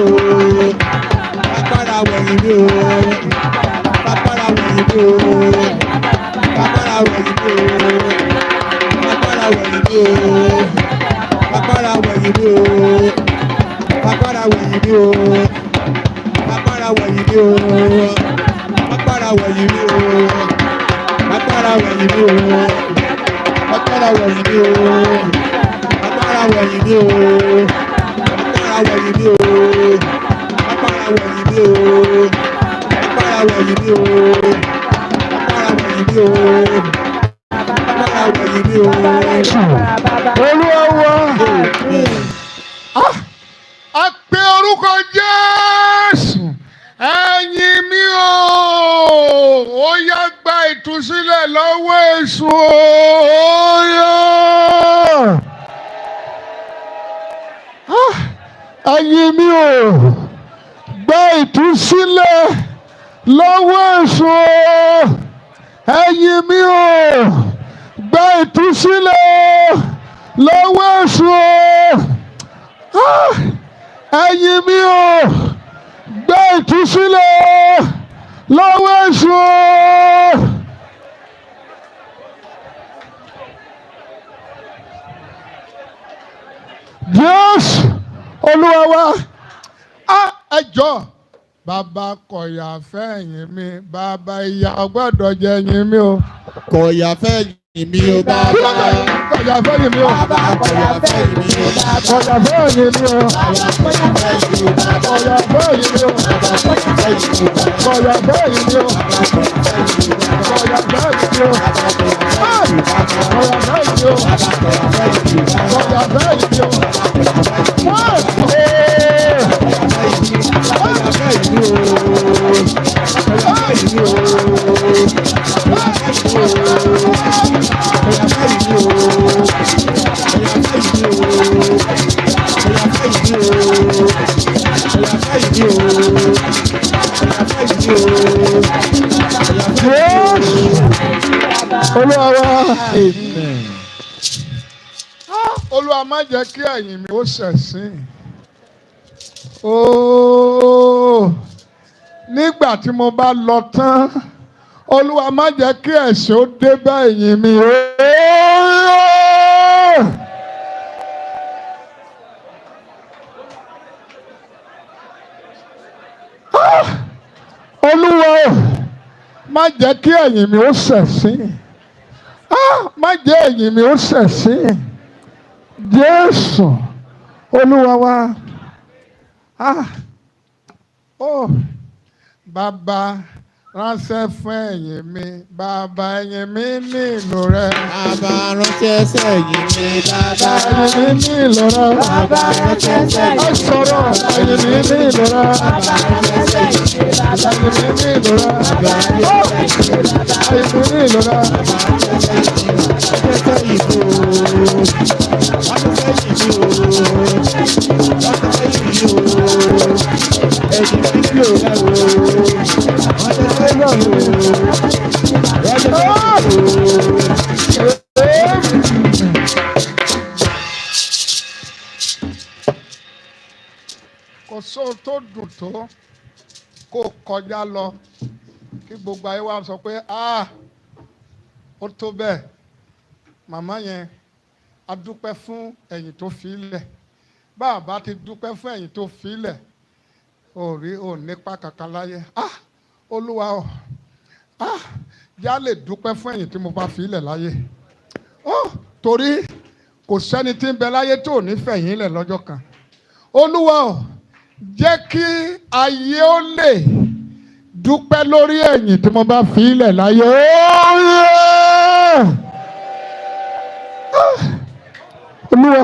Bàbá wẹ̀ yìn mí o. Bàbá wẹ̀ yìn mí o. Bàbá wẹ̀ yìn mí o. Bàbá wẹ̀ yìn mí o. Bàbá wẹ̀ yìn mí o. Bàbá wẹ̀ yìn mí o. Bàbá wẹ̀ yìn mí o. Bàbá wẹ̀ yìn mí o. Bàbá wẹ̀ yìn mí o. Bàbá wẹ̀ yìn mí o. Bàbá wẹ̀ yìn mí o. Bàbá wẹ̀ yìn mí o. Bàbá wẹ̀ yìn mí o. Olúwa wa. A pe orúkọ Jésù. Ẹ̀yin mi o. Ó yá gba ìtúsílẹ̀ lọ́wọ́ èṣù o. Ẹ̀yin mi o. Gba ìtúsílẹ̀ lọ́wọ́ èṣù o. Ẹ̀yin mi o. Gba ìtúsílẹ̀ lọ́wọ́ èṣù o. Ẹ̀yin mi o. Gba ìtúsílẹ̀ lọ́wọ́ èṣù o. Jésù Olúwa wa. Ẹ jọ̀ọ́. Bàbá kọ̀yà fẹ́ yìn mí, bàbá ìyà gbọ́dọ̀ jẹ yìn mí o. Kọ̀yà fẹ́ yìn mí o bàbá. Kọ̀yà fẹ́ yìn mí o. Bàbá kọ̀yà fẹ́ yìn mí o bàbá. Kọ̀yà fẹ́ yìn mí o. Bàbá kọ̀yà fẹ́ yìn mí o bàbá. Kọ̀yà fẹ́ yìn mí o. Bàbá kọ̀yà fẹ́ yìn mí o bàbá. Kọ̀yà fẹ́ yìn mí o. Bàbá kọ̀yà fẹ́ yìn mí o bàbá. Kọ̀yà fẹ́ yìn mí o. Bàbá kọ̀yà fẹ́ yìn mí o bàbá. Kọ̀yà fẹ́ yìn mí o. Bàbá kọ̀yà fẹ́ yìn mí o bàbá. Kọ̀yà fẹ́ yìn mí o. Olúwa wa. Olúwa má jẹ́ kí ẹ̀yìn mi ó ṣẹ̀sín. Nígbà tí mo bá lọ tán, Olúwa má jẹ́ kí ẹ̀ṣẹ̀ ó dé bá ẹ̀yìn mi. Olúwa má jẹ́ kí ẹ̀yìn mi ó ṣẹ̀sín. Má jẹ́ ẹ̀yìn mi ó ṣẹ̀sín. Jésù Olúwa wa. Bàbá ránṣẹ́ fún ẹ̀yìn mi, bàbá ẹ̀yìn mi nílò rẹ. Bàbá ránṣẹ́ sẹ́yìn mi bàbá. Ẹ̀yìn mi nílò rẹ. Bàbá ránṣẹ́ sẹ́yìn mi. Ẹ sọ̀rọ̀ ẹ̀yìn mi nílò rẹ. Bàbá ránṣẹ́ sẹ́yìn mi bàbá. Ẹ̀yìn mi nílò rẹ. Bàbá ránṣẹ́ sẹ́yìn mi bàbá. Ẹ̀yìn mi nílò rẹ. Kò sóhun tó dùn tó kó kọjá lọ kí gbogbo ayé wa sọ pé ó tó bẹ́ẹ̀ màmá yẹn a dúpẹ́ fún ẹ̀yìn tó fi lẹ̀ bàbá ti dúpẹ́ fún ẹ̀yìn tó fi lẹ̀ ò nípa kankan láyé Olúwa já lè dúpẹ́ fún ẹ̀yìn tí mo bá fi lẹ̀ láyé torí kò sẹ́ni tí ń bẹ láyé tó ní fẹ̀yìn lẹ̀ lọ́jọ́ kan Olúwa jẹ́ kí ayé ó lè dúpẹ́ lórí ẹ̀yìn tí mo bá fi lẹ̀ láyé. Olúwa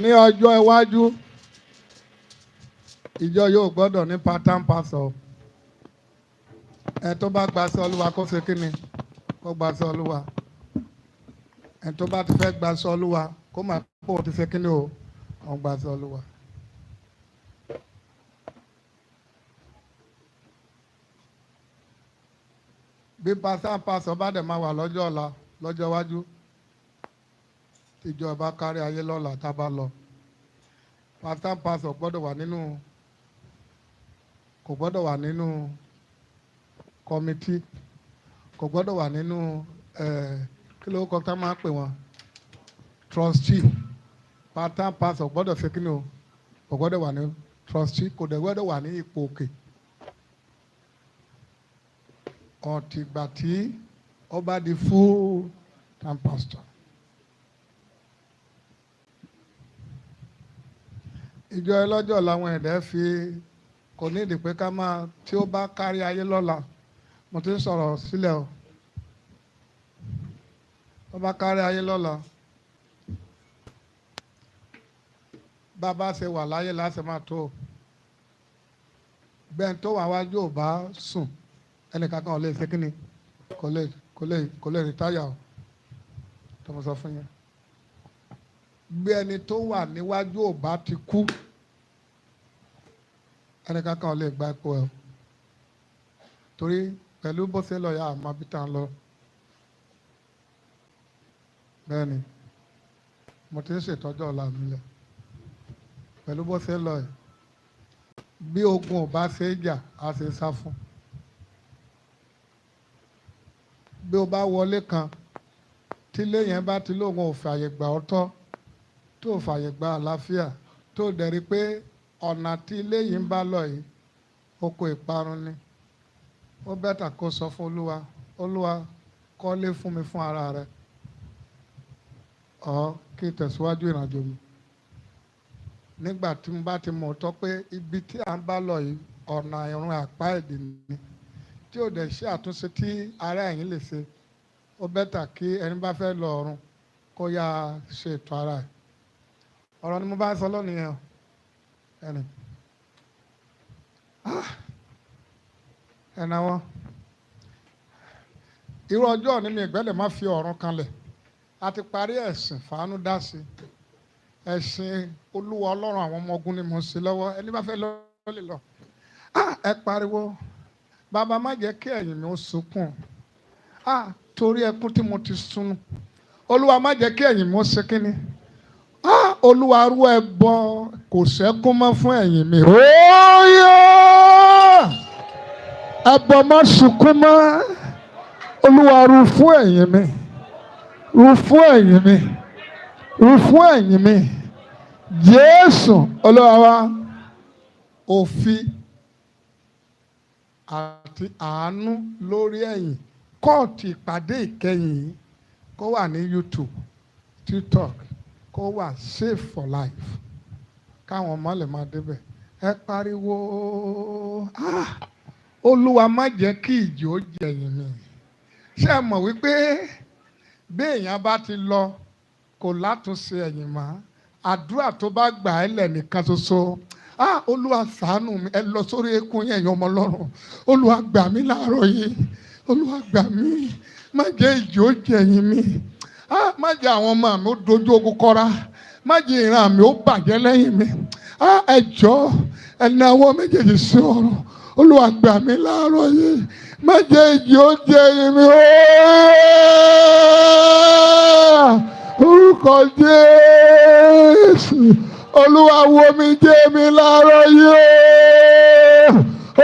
Ní ọjọ́ iwájú, ìjọ yóò gbọ́dọ̀ ní part-time pastor. Ẹ tó bá gba sí Olúwa kó ṣe kí ni? Kó gba sí Olúwa. Ẹ tó bá ti fẹ́ gba sí Olúwa kó máa pọ̀ ti ṣe kíni o àwọn gbà sí Olúwa. bí pásọ̀ bá dẹ̀ máa wà lọ́jọ́ ọ̀la lọ́jọ́ iwájú tíjọba kárí ayé lọ́la tá a bá lọ pásọ̀ gbọ́dọ̀ wà nínú kò gbọ́dọ̀ wà nínú kọ́mítì kò gbọ́dọ̀ wà nínú kí ló kọ́ tá máa pè wọ́n trustee pásọ̀ gbọ́dọ̀ ṣe kí ni o kò gbọ́dọ̀ wà ní trustee kò dẹ̀ gbọ́dọ̀ wà ní ipò òkè ọ̀tìgbà tí ó bá di full time pastor. ìjọ ẹlọ́jọ́ làwọn ẹ̀dẹ́ fi kò ní ìdí pé ká máa tí ó bá kárí ayé lọ́la mo ti ń sọ̀rọ̀ sílẹ̀ o ó bá kárí ayé lọ́la bàbá ṣe wà láyé láti máa tó bẹ́ẹ̀ tó wà wájú ò bá sùn ẹnìkan kan ò lè ṣe kí ni kò lè rìtáyà o tó mo sọ fún yẹn bí ẹni tó wà níwájú ò bá ti kú ẹnìkan kan ò lè gba ipò ẹ̀ torí pẹ̀lú bó ṣe lọ yà àmọ́ bí tá à ń lọ bẹ́ẹ̀ ni mo ti ń ṣètọ́jú ọ̀la mi lẹ̀ pẹ̀lú bó ṣe lọ ẹ̀ bí ogun ò bá ṣe é jà á ṣe sá fún bí o bá wọlé kan tí ilé yẹn bá ti lóun ò fààyè gbà ọ́ tọ́ tó fààyè gba àlàáfíà tó dẹ̀rí pé ọ̀nà tí ilé yìí ń bá lọ yìí oko ìparun ni ó bẹ́tà kó sọ fún Olúwa kọ́lé fún mi fún ara rẹ ọ̀ kí n tẹ̀síwájú ìrìnàjò mi nígbà tí mo bá ti mọ̀ tọ́ pé ibi tí à ń bá lọ yìí ọ̀nà ìrun àpá èdè ni tí ò dẹ̀ ṣe àtúnṣe tí ara ẹ̀yìn lè ṣe ó bẹ́tà kí ẹni bá fẹ́ lọ ọ̀run kó yá ṣe ètò ara ẹ̀ ọ̀rọ̀ ni mo bá sọ lónìí yẹn ẹni ẹ̀nà wọn irú ọjọ́ ní mi ìgbẹ́lẹ̀ má fi ọ̀run kanlẹ̀ a ti parí ẹ̀sìn fàánú dá sí ẹ̀sìn Olúwa Ọlọ́run àwọn ọmọ ogun ni mo ń ṣe lọ́wọ́ ẹni bá fẹ́ lọ lè lọ ẹ pariwo bàbá má jẹ́ kí ẹ̀yìn mi ó sunkún torí ẹkún tí mo ti sunu Olúwa má jẹ́ kí ẹ̀yìn mi ó ṣe kínní Olúwa rú ẹbọ kò sẹ́kún mọ́ fún ẹ̀yìn mi óyá ẹbọ má sunkún mọ́ Olúwa rú fún ẹ̀yìn mi rú fún ẹ̀yìn mi rú fún ẹ̀yìn mi Jésù Olúwa wa òfin àti àánú lórí ẹ̀yìn kóòtù ìpàdé ìkẹyìn kó wà ní YouTube TikTok kó wà safe for life káwọn ọmọ lè máa débẹ̀ ẹ pariwo Olúwa má jẹ́ kí ìjì ó jẹ̀yìn mi ṣé ẹ mọ̀ wípé bí èèyàn bá ti lọ kò látúnṣe ẹ̀yìn mọ́ àdúrà tó bá gbà ẹ́ lẹ̀ nìkan ṣoṣo Olúwa ṣàánú mi ẹ lọ sórí eékún yẹn ẹ̀yin ọmọ Ọlọ́run Olúwa gbà mí láàárọ̀ yìí Olúwa gbà mí má jẹ́ ìjì ó jẹ̀yìn mi má jẹ́ àwọn ọmọ mi ó dojú ogun kọra má jẹ́ ìran mi ó bàjẹ́ lẹ́yìn mi ẹ jọ̀ọ́ ẹ nawọ́ méjèèjì sí ọ̀run Olúwa gbà mí láàárọ̀ yìí má jẹ́ ìjì ó jẹ̀yìn mi orúkọ Jésù Olúwa wo mi jẹ́ mi láàárọ̀ yìí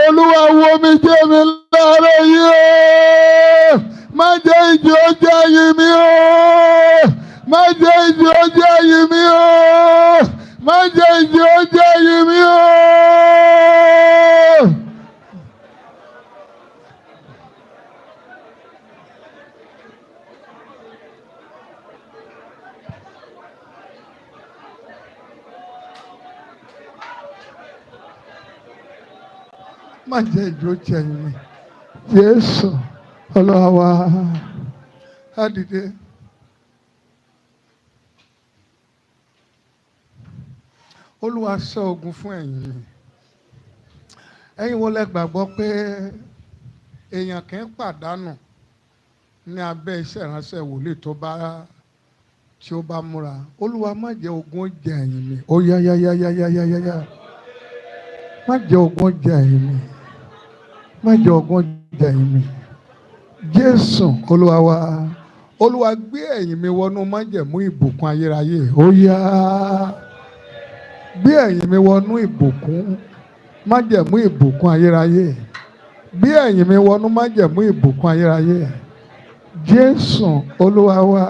Olúwa wo mi jẹ́ mi láàárọ̀ yìí má jẹ́ ìjì ó jẹ̀yìn mi má jẹ́ ìjì ó jẹ̀yìn mi má jẹ́ ìjì ó jẹ̀yìn mi má jẹ́ ìjì ó jẹ̀yìn mi Jésù Olúwa wa á dìde. Olúwa ṣẹ́ ogun fún ẹ̀yin mi ẹ̀yin wo lẹ gbàgbọ́ pé èèyàn kì í pàdánù ní abẹ́ iṣẹ́ ìránṣẹ́ wòlíì tó bá tí ó bá múra, Olúwa má jẹ́ ogun jẹ ẹ̀yìn mi, ó yá yá yá yá yá yá yá yá, má jẹ́ ogun jẹ ẹ̀yìn mi, má jẹ́ ogun jẹ ẹ̀yìn mi. Jésù Olúwa wa, Olúwa gbé ẹ̀yìn mi wọnú májẹ̀mú ìbùkún ayérayé, ó yá, gbé ẹ̀yìn mi wọnú ìbùkún, májẹ̀mú ìbùkún ayérayé, gbé ẹ̀yìn mi wọnú májẹ̀mú ìbùkún ayérayé. Jésù Olúwa wa,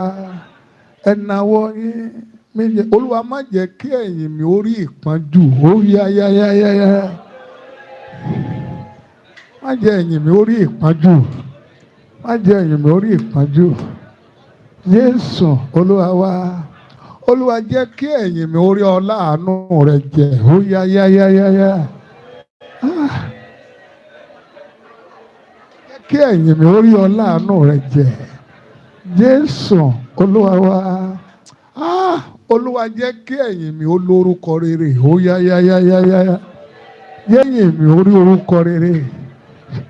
ẹnáwó yín méje, Olúwa má jẹ́ kí ẹ̀yìn mi ó rí ìpọ́njú, ó yá yá yá yá yá, má jẹ́ ẹ̀yìn mi ó rí ìpọ́njú, má jẹ́ ẹ̀yìn mi ó rí ìpọ́njú. Jésù Olúwa wa, Olúwa jẹ́ kí ẹ̀yìn mi ó rí ọlá àánú rẹ jẹ, ó yá yá yá yá yá. Jẹ́ kí ẹ̀yìn mi ó rí ọlá àánú rẹ jẹ. Jésù Olúwa wa, Olúwa jẹ́ kí ẹ̀yìn mi ó lórúkọ rere, ó yá yá yá yá yá. Jẹ́ ẹ̀yìn mi ó rí orúkọ rere.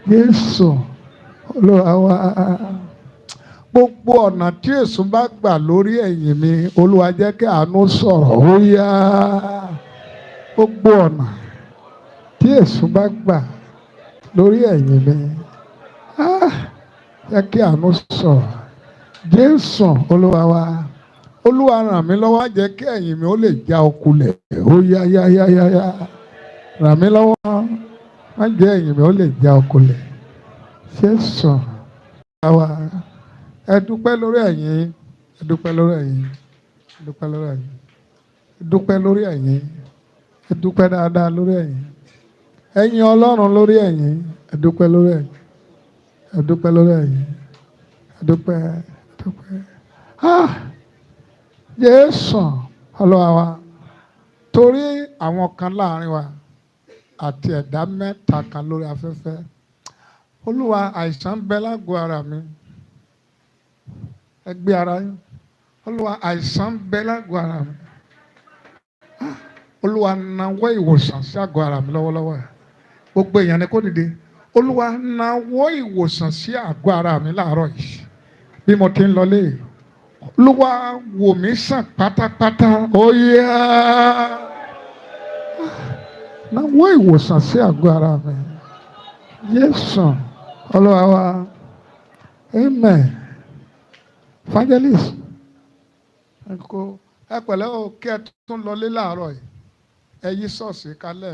Jésù Olúwa wa, gbogbo ọ̀nà tí èṣù bá gbà lórí ẹ̀yìn mi, Olúwa jẹ́ kí àánú sọ̀rọ̀, ó yá. Gbogbo ọ̀nà tí èṣù bá gbà lórí ẹ̀yìn mi, jẹ́ kí àánú sọ̀rọ̀. Jésù Olúwa wa, Olúwa ràn mí lọ́wọ́, jẹ́ kí ẹ̀yìn mi ó lè já okulẹ̀, ó yá yá yá yá yá. Ràn mí lọ́wọ́, má jẹ́ ẹ̀yìn mi ó lè já okulẹ̀. Jésù Olúwa wa, ẹ dúpẹ́ lórí ẹ̀yìn, ẹ dúpẹ́ lórí ẹ̀yìn, ẹ dúpẹ́ lórí ẹ̀yìn, ẹ dúpẹ́ lórí ẹ̀yìn, ẹ dúpẹ́ dáadáa lórí ẹ̀yìn, ẹ̀yìn Ọlọ́run lórí ẹ̀yìn, ẹ dúpẹ́ lórí ẹ̀yìn, ẹ dúpẹ́ lórí ẹ̀yìn, ẹ dúpẹ́, ẹ dúpẹ́. Jésù Olúwa wa, torí àwọn kan láàrin wa àti ẹ̀dá mẹ́ta kan lórí afẹ́fẹ́, Olúwa, àìsàn ń bẹ lágọ̀ọ́ ara mi, ẹ gbé ara yín. Olúwa, àìsàn ń bẹ lágọ̀ọ́ ara mi, Olúwa nawọ́ ìwòsàn sí àgọ́ ara mi lọ́wọ́lọ́wọ́. Gbogbo èèyàn ni kó dìde. Olúwa, nawọ́ ìwòsàn sí àgọ́ ara mi láàárọ̀ yìí bí mo ti ń lọlé. Olúwa, wò mí sàn pátápátá, ó yá. Nawọ́ ìwòsàn sí àgọ́ ara mi. Jésù Olúwa wa, amen. Evangelist, ẹ pẹ̀lẹ́ o, kí ẹ tún lọlé láàárọ̀ yìí, ẹ yí ṣọ́ọ̀ṣì kálẹ̀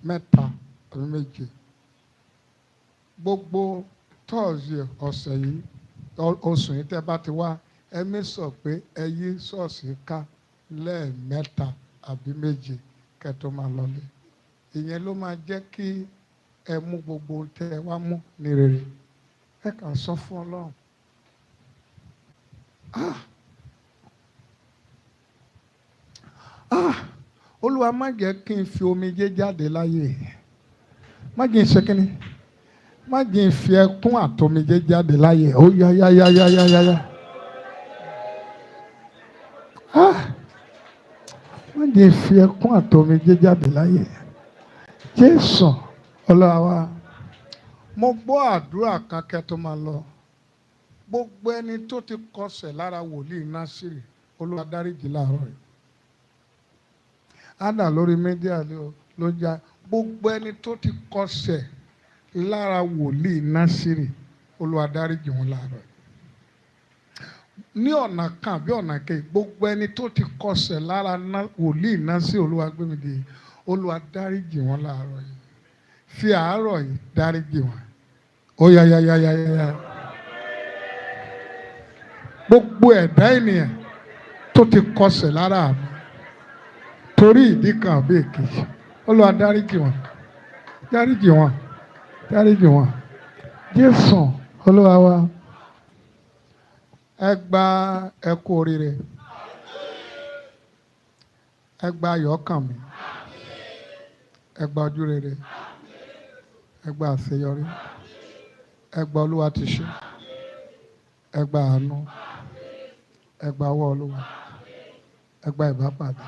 mẹ́ta àbí méje. Gbogbo tọ́ọ̀sì ọ̀sẹ̀ yìí, oṣù yìí tẹ́ bá ti wá, ẹ sọ pé ẹ yí ṣọ́ọ̀ṣì ká lẹ́ẹ̀mẹ́ta àbí méje kẹ́ tó máa lọlé. Ìyẹn ló máa jẹ́ kí ẹ mú gbogbo tẹ́ ẹ wá mú ní rere. Ẹ kàn sọ fún Ọlọ́run. Olúwa, má jẹ́ kí n fi omijé jáde láyé, má jẹ́ n ṣe kínní, má jẹ́ n fi ẹkún àtomijé jáde láyé, ó yá yá yá yá yá yá yá. Má jẹ́ n fi ẹkún àtomijé jáde láyé. Jésù Olúwa wa, mo gbọ́ àdúrà kan kẹ́ tó máa lọ. Gbogbo ẹni tó ti kọsẹ̀ lára wòlíì Nasiri, Olúwa dáríjì láàárọ̀ yìí. Ádà lórí mídíà ló já. Gbogbo ẹni tó ti kọsẹ̀ lára wòlíì Nasiri, Olúwa dáríjì wọn láàárọ̀ yìí. Ní ọ̀nà kan bí ọ̀nà kejì, gbogbo ẹni tó ti kọsẹ̀ lára wòlíì Nasiri, Olúwa gbé mi dìde, Olúwa dáríjì wọn láàárọ̀ yìí. Fi àárọ̀ yìí dáríjì wọn. Ó yá yá yá yá yá. Gbogbo ẹ̀dá ènìyàn tó ti kọsẹ̀ lára mi torí ìdí kan àbí èkejì, Olúwa dáríjì wọn, dáríjì wọn, dáríjì wọn. Jésù Olúwa wa, ẹ gba ẹkú oríire, ẹ gba ayọ̀ ọkàn mi, ẹ gba ojú rere, ẹ gba àṣeyọrí, ẹ gba Olúwa ti ṣe, ẹ gba àánú, ẹ gba ọwọ́ Olúwa, ẹ gba ìbápàdé,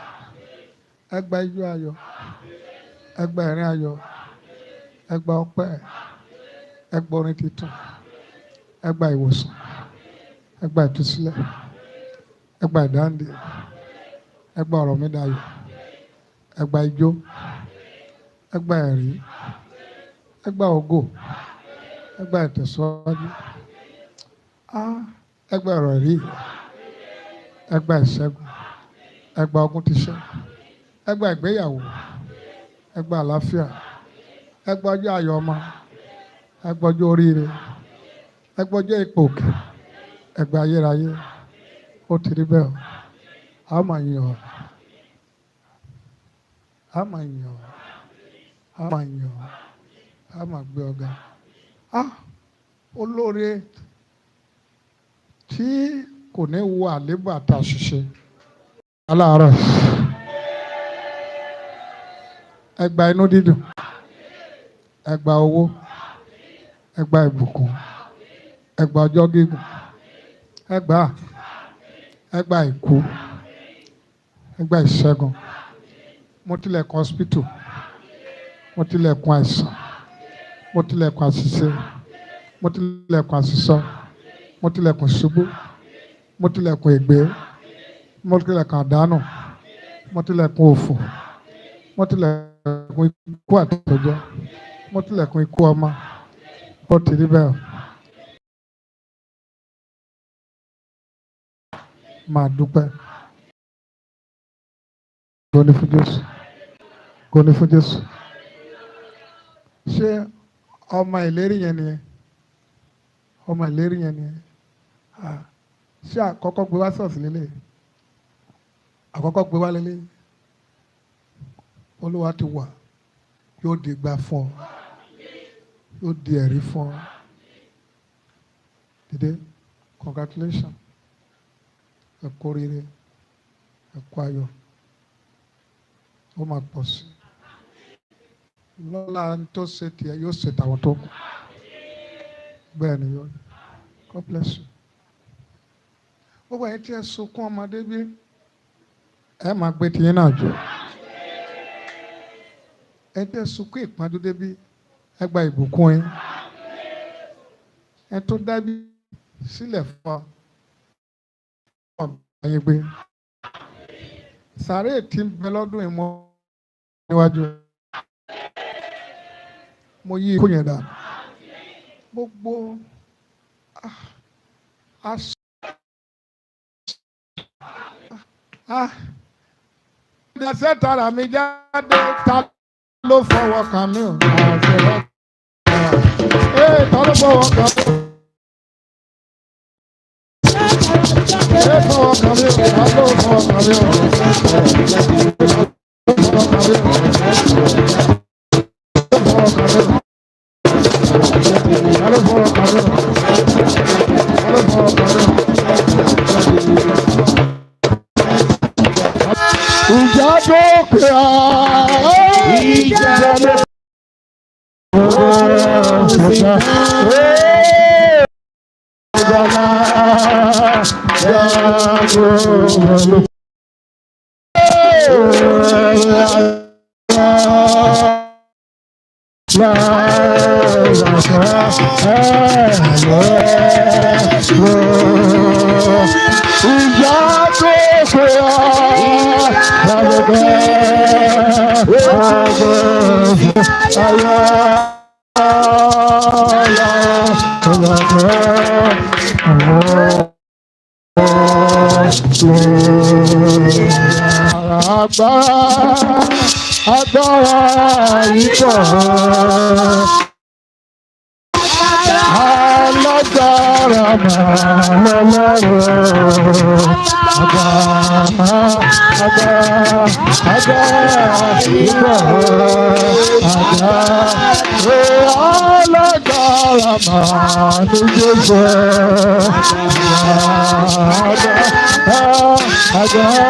ẹ gba ijó ayọ̀, ẹ gba ẹ̀rín ayọ̀, ẹ gba ọpẹ́, ẹ gba orin titun, ẹ gba ìwòsàn, ẹ gba ìtúsílẹ̀, ẹ gba ìdáǹdè, ẹ gba ọ̀rọ̀ mi dayọ̀, ẹ gba ijó, ẹ gba ẹ̀rí, ẹ gba ògo, ẹ gba ìtẹ̀síwájú, ẹ gba ọ̀rọ̀ rí, ẹ gba ìṣẹ́gun, ẹ gba ogun ti ṣẹ́, ẹ gba ìgbéyàwó, ẹ gba àlàáfíà, ẹ gba ọjọ́ ayọ̀ ọmọ, ẹ gba ọjọ́ oríire, ẹ gba ọjọ́ ipò òkè, ẹ gba ayérayé. Ó ti rí bẹ́ẹ̀ o, a máa yìn ọ́, a máa yìn ọ́, a máa yìn ọ́, a máa gbé ọ̀gá. Olóore tí kò ní wo àléébù àti àṣìṣe aláàárọ̀, ẹ gba inú dídùn, ẹ gba owó, ẹ gba ìbùkún, ẹ gba ọjọ́ gígùn, ẹ gba ìkú, ẹ gba ìṣẹ́gun. Mo tilẹ̀kùn hospital, mo tilẹ̀kùn àìsàn, mo tilẹ̀kùn àṣìṣe, mo tilẹ̀kùn àṣìṣọ, mo tilẹ̀kùn ṣubú, mo tilẹ̀kùn ègbé, mo tilẹ̀kùn àdánù, mo tilẹ̀kùn òfò, mo tilẹ̀kùn ikú àtọ̀jọ́, mo tilẹ̀kùn ikú ọmọ. Ó ti rí bẹ́ẹ̀. Máa dúpẹ́. Go ní fún Jésù. Go ní fún Jésù. Ṣé ọmọ ìlérí yẹn nìyẹn? Ọmọ ìlérí yẹn nìyẹn. Ṣé àkọ́kọ́ gbé wá ṣọ́ọ̀ṣì lélẹ̀? Àkọ́kọ́ gbé wá lélẹ̀. Olúwa ti wà. Yóò di ìgbà fún ọ. Yóò di ẹ̀rí fún ọ. Dìde, congratulations. Ẹ kú oríire, ẹ kú ayọ̀, ó máa pọ̀ sí. Lọ́la tó ṣe tiẹ̀ yóò ṣe tàwọn tó kù. Bẹ́ẹ̀ ni yóò. God bless you. Gbogbo ẹ̀yin tí ẹ sunkún ọmọdé bí ẹ máa gbé tiyín náà jọ. Ẹ tí ẹ sunkún ìpọ́njú débí ẹ gba ìbùkún yín. Ẹ tó dábí sílẹ̀ fún ọ ẹ̀yin gbé. Sàárè tí ń bẹ lọ́dún ìmọ̀ níwájú mo yí ikú yẹn dà. Gbogbo ìdásẹ́ tara mi jáde ta ló fọwọ́ kàn mí o. Ta ló fọwọ́ kàn mí o. Fọwọ́ kàn mí o. Ta ló fọwọ́ kàn mí o. Ìjà tó pè á. Ìjà tó agbára ìtọ́ alágbára máa lọ́rọ̀ agbára ìtọ́ alágbára máa ní Jésù agbára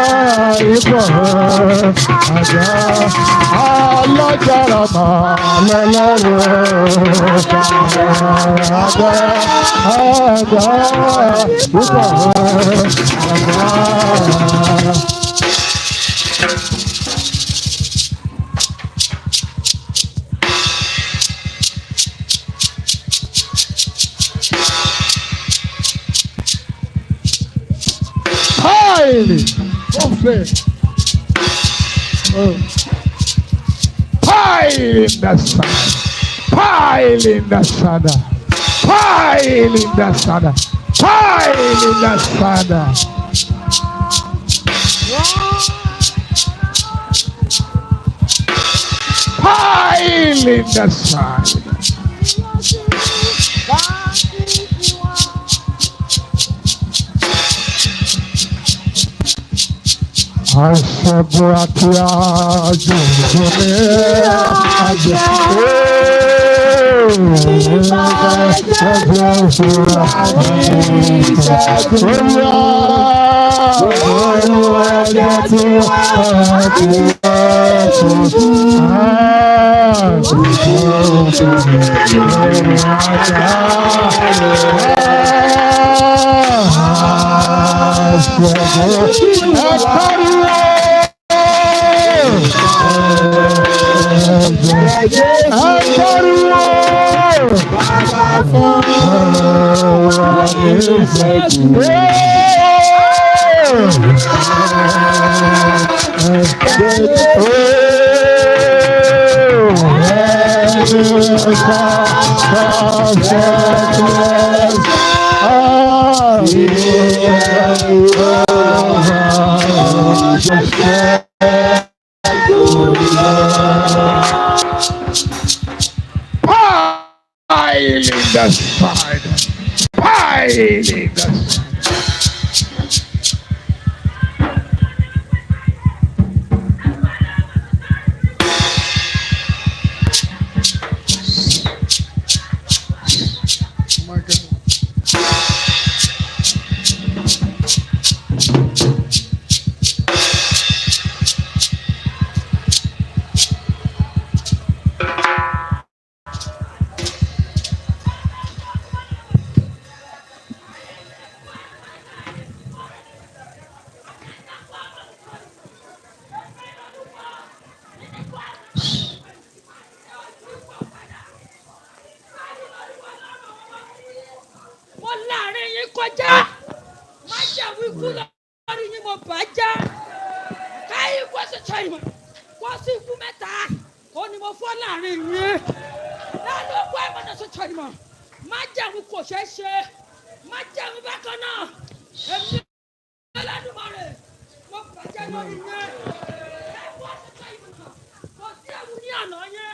ìtọ́ alágbára máa lọ́rọ̀ say. Pile in the sun. Pile in the sun. Pile in the sun. Pile in the sun. Pile in the sun. Asabratia Pile in the side. Pile in the side.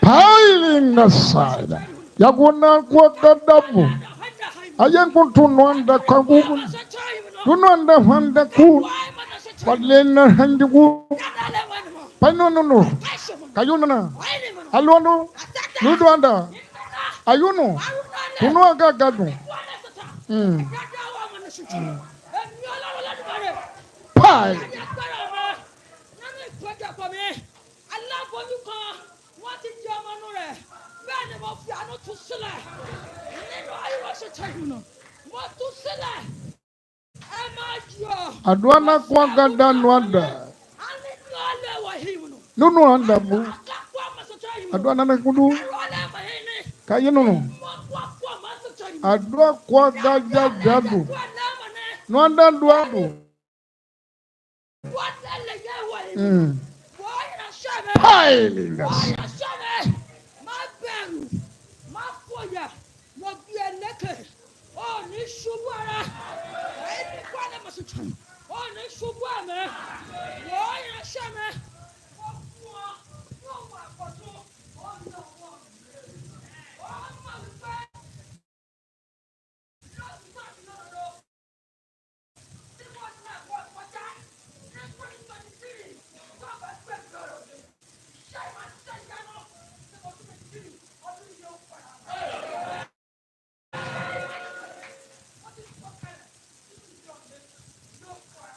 Pile in the side. Yaguna Kwakadabu. Ayan Tunuanda Kagu. Tunuanda Handa Ku. Padlena Handu. Panono. Kayunana. Alwano. Nuduanda. Ayuno. Tunuaga Gadu. Pile. Adwana Kwagada Nwanda. Nunu anda bu. Adwana Nakudu. Kayuno. Adwa Kwagada Gadu. Nwanda Dwadu. Pile.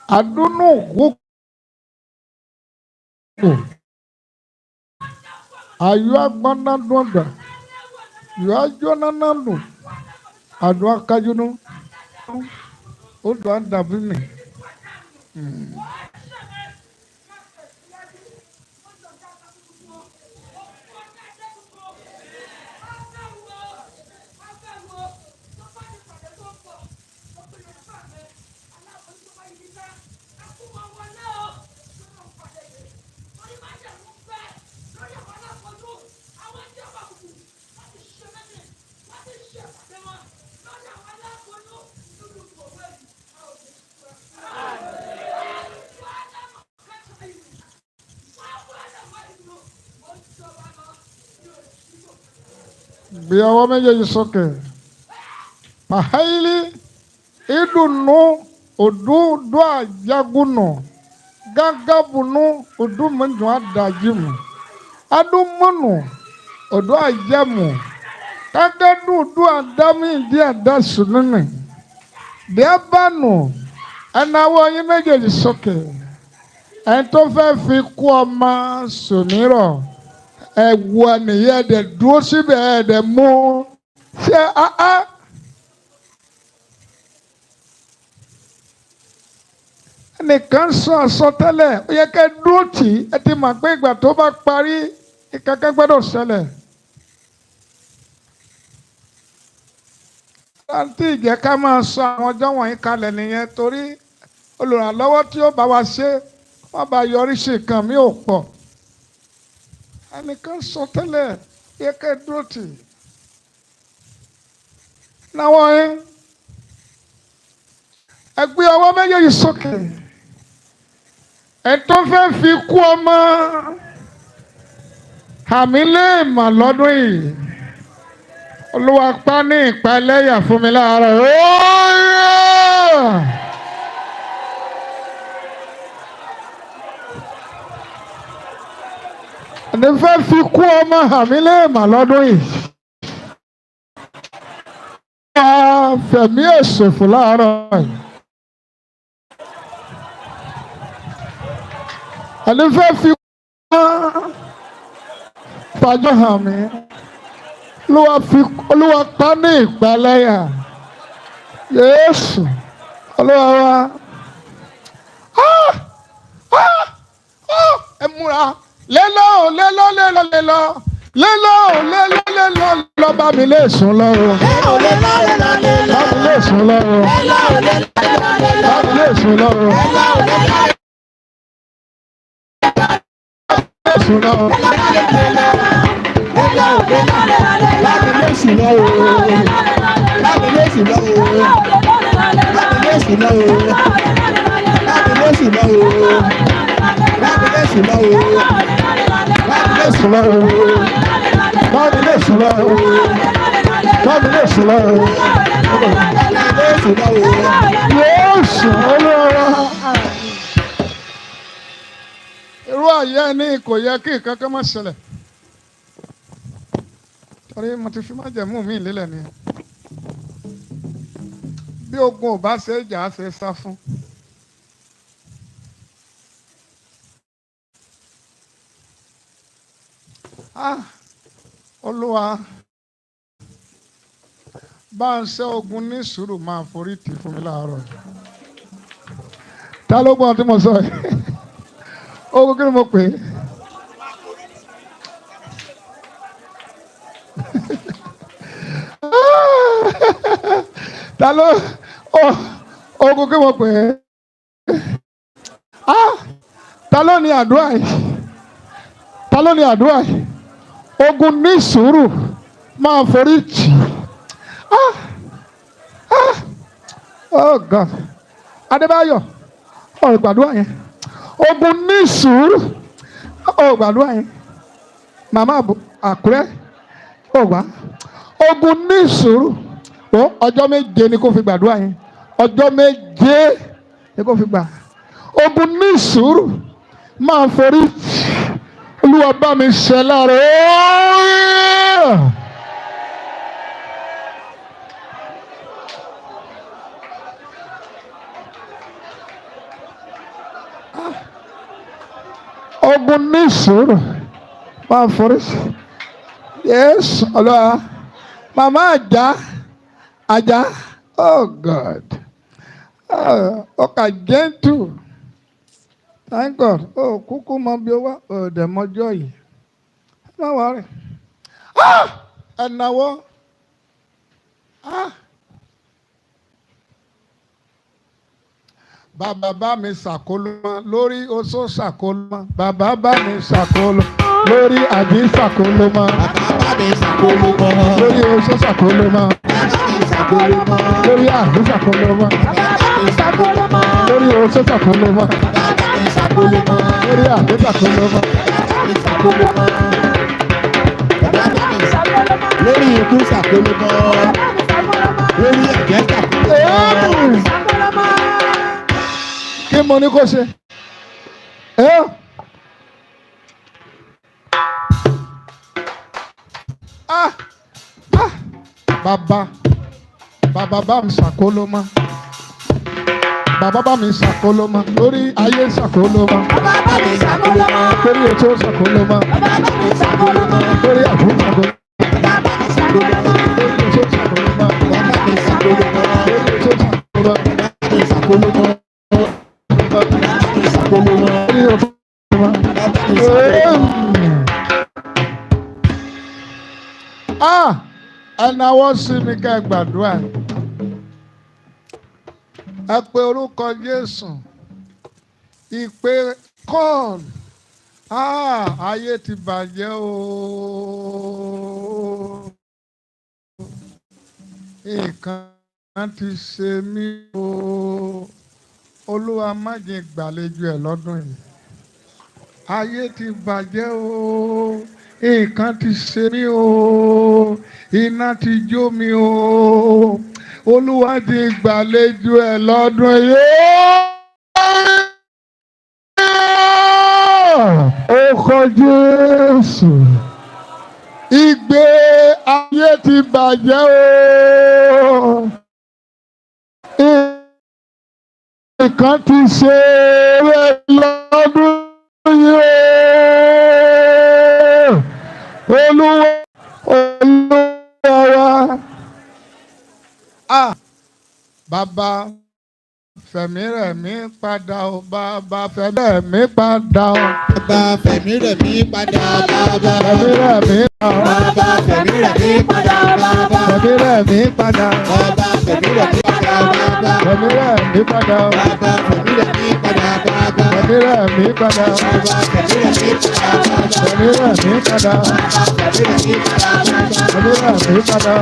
I don't know who. Are you a Banadwanda? You are Jonanando. Adwaka, you know. Udwanda Bini. Gbé ọwọ́ méjèèjì sókè. Pàhálí ìdùnnú òdúdú àjágúnù gágábùnú òdúmọ̀jù àdàjìmù adúmọ̀nù òdú àjẹmù kágádùdú àdámì ìdí àdásùnúnì bíábánù ẹnáwó yín méjèèjì sókè. Ẹni tó fẹ́ fi kú ọmọ sòmírọ̀ ẹ̀wù ẹnìyẹn ẹ̀dẹ̀ dúró síbẹ̀ ẹ̀dẹ̀ mú ṣé áá. Ẹnìkan sọ àsọtẹ́lẹ̀ ó yẹ kẹ́ dúró tì í ẹ ti mọ̀ pé ìgbà tó bá parí ìkankan gbọ́dọ̀ ṣẹlẹ̀. Láti ìjẹ́ ká máa sọ àwọn ọjọ́ wọ̀nyí kalẹ̀ nìyẹn torí olùrànlọ́wọ́ tí ó bá wa ṣe wọ́n bá yọrí sí nǹkan mi ò pọ̀. Ẹnìkan sọ tẹ́lẹ̀ yẹ kẹ́ dúró tì í. Náwó yín ẹ gbé ọwọ́ méjèèjì sókè. Ẹ tó fẹ́ fi kú ọmọ àmì léèmọ̀ lọ́dún yìí. Olúwa pa ní ìpàlẹ́yà fún mi láàárọ̀. Ẹni fẹ́ fi kú ọmọ àmì léèmọ̀ lọ́dún yìí. Fẹ̀mí èsòfò láàárọ̀ yìí. Ẹni fẹ́ fi kú fàjọ hàn mí. Olúwa pa ní ìpàlẹ́yà. Jésù Olúwa wa. Ẹ múra lélọ́ lọ bá mi lè sùn lọ́rùn. Bá mi lè sùn lọ́rùn. Bá mi lè sùn lọ́rùn. Sùn lọ́rùn. Irú àyè ni kò yẹ kí nǹkan kan má ṣẹlẹ̀. Torí mo ti fi májẹ̀mú mi lélẹ̀ ni. Bí ogun ò bá ṣe é jà á ṣe é sá fún. Olúwa bá ń ṣẹ́ ogun ní sùúrù máa forí tì fún mi láàárọ̀. Ta ló gbọ́n tí mo sọ yìí? Ogun kí ni mo pè é? Ta ló ogun kí mo pè é? Ta ló ní àdúrà yìí? Ta ló ní àdúrà yìí? Ogun ní sùúrù máa forí tì. Oh God. Adébáyọ̀ ó gbàdúrà yẹn. Ogun ní sùúrù ó gbàdúrà yẹn. Màmá Àkúrẹ́ ó gbà. Ogun ní sùúrù ọjọ́ méje ni kò fi gbàdúrà yẹn. Ọjọ́ méje ni kò fi gbà. Ogun ní sùúrù máa forí tì. Olúwa bá mi ṣe láàárọ̀. Ogun ní sùúrù máa forí tì. Yes, Olúwa. Màmá Àjà, oh God, ọkà gentle, thank God, kúkú mọ bí ó wá, dẹ̀ mọjọ́ yìí, má wà rẹ̀, ẹ̀nàwọ́, bàbá bá mi ṣàkóló mọ́ lórí oṣó ṣàkóló mọ́, bàbá bá mi ṣàkóló lórí àjí ṣàkóló mọ́, Bàbá mi ṣàkóló mọ́. lórí oṣó ṣàkóló mọ́. Ṣàkóló mọ́. Lórí àdó ṣàkóló mọ́. Ṣàkóló mọ́. Lórí oṣó ṣàkóló mọ́. Ṣàkóló mọ́. Lórí àdó ṣàkóló mọ́. Ṣàkóló mọ́. lórí ikú ṣàkólómọ́, lórí ẹ̀jẹ̀ ṣàkólómọ́. Kí mo ní kó ṣe? Bàbá bá mi ṣàkólómọ́. Bàbá bá mi ṣàkólómọ́. Lórí ayé ṣàkólómọ́. Bàbá bá mi ṣàkólómọ́. Lórí ètò ṣàkólómọ́. Bàbá bá mi ṣàkólómọ́. Lórí àbúrò ṣàkólómọ́. Bàbá bá mi ṣàkólómọ́. Lórí ètò ṣàkólómọ́. Bàbá mi ṣàkólómọ́, Lórí ètò ṣàkólómọ́. bàbá mi ṣàkólómọ́, bàbá mi ṣàkólómọ́, Lórí ètò ṣàkólómọ́. bàbá mi ṣàkólómọ́. Ẹnáwó sí mi ká ẹ gbàdúrà. Ẹ pe orúkọ Jésù. Ìpè kọ́ọ̀lù. Ayé ti bàjẹ́ o. Nǹkan ti ṣe mí o. Olúwa má jẹ́ gbàlejò ẹ̀ lọ́dún yìí. Ayé ti bàjẹ́ o. Nǹkan ti ṣe mí o. Iná ti jó mi o. Olúwa ti gbàlejò ẹ̀ lọ́dún yìí. Orúkọ Jésù. Ìgbé ayé ti bàjẹ́ o. Nǹkan ti ṣe é lọ́dún yìí. Olúwa wa. Bàbá fẹ̀mí rẹ̀ mí padà o. Bàbá fẹ̀mí rẹ̀ mí padà o. Bàbá fẹ̀mí rẹ̀ mí padà, bàbá Fẹ̀mí rẹ̀ mí padà o. bàbá fẹ̀mí rẹ̀ mí padà, bàbá Fẹ̀mí rẹ̀ mí padà o. bàbá fẹ̀mí rẹ̀ mí padà, bàbá Fẹ̀mí rẹ̀ mí padà o. bàbá fẹ̀mí rẹ̀ mí padà, bàbá Fẹ̀mí rẹ̀ mí padà o. bàbá fẹ̀mí rẹ̀ mí padà, bàbá Fẹ̀mí rẹ̀ mí padà o. fẹ̀mí rẹ̀ mí padà, bàbá Fẹ̀mí rẹ̀ mí padà o. fẹ̀mí rẹ̀ mí padà, bàbá Fẹ̀mí rẹ̀ mí padà o.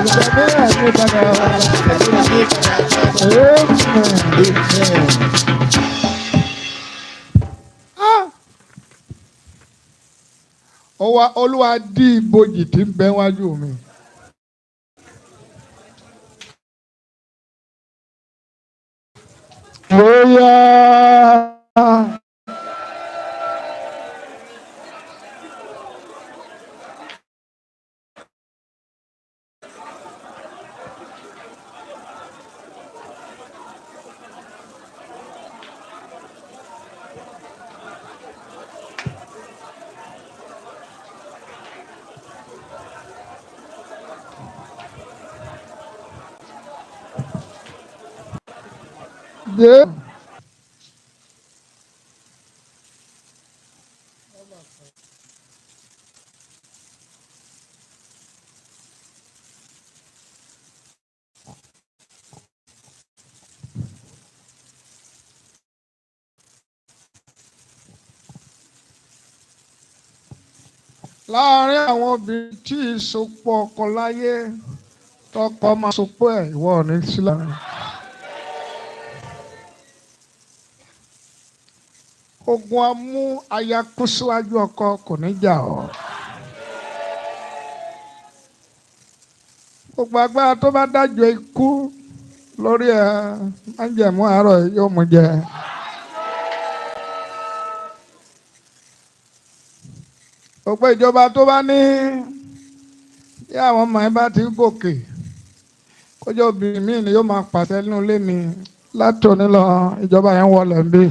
fẹ̀mí rẹ̀ mí padà, bàbá. Amen. Olúwa dí ibojì tí ń bẹ wájú mi. Bóyá dé. Láàárín àwọn obìnrin tí ìsopọ̀ ọkọ láyé tọkọ máa sopọ̀ ẹ̀ ìwọ ò ní sí láàárín. Ogun amú aya kú síwájú ọkọ kò ní jà ọ́. Gbogbo agbára tó bá dájọ́ ikú lórí ẹ májẹ̀mú àárọ̀ yóò mú jẹ. Gbogbo ìjọba tó bá ní bí àwọn ọmọ ẹ bá ti gòkè kójọ obìnrin míì ni yóò máa pàṣẹ nínú ilé mi látòní lọ ìjọba yẹn wọlé ń bí.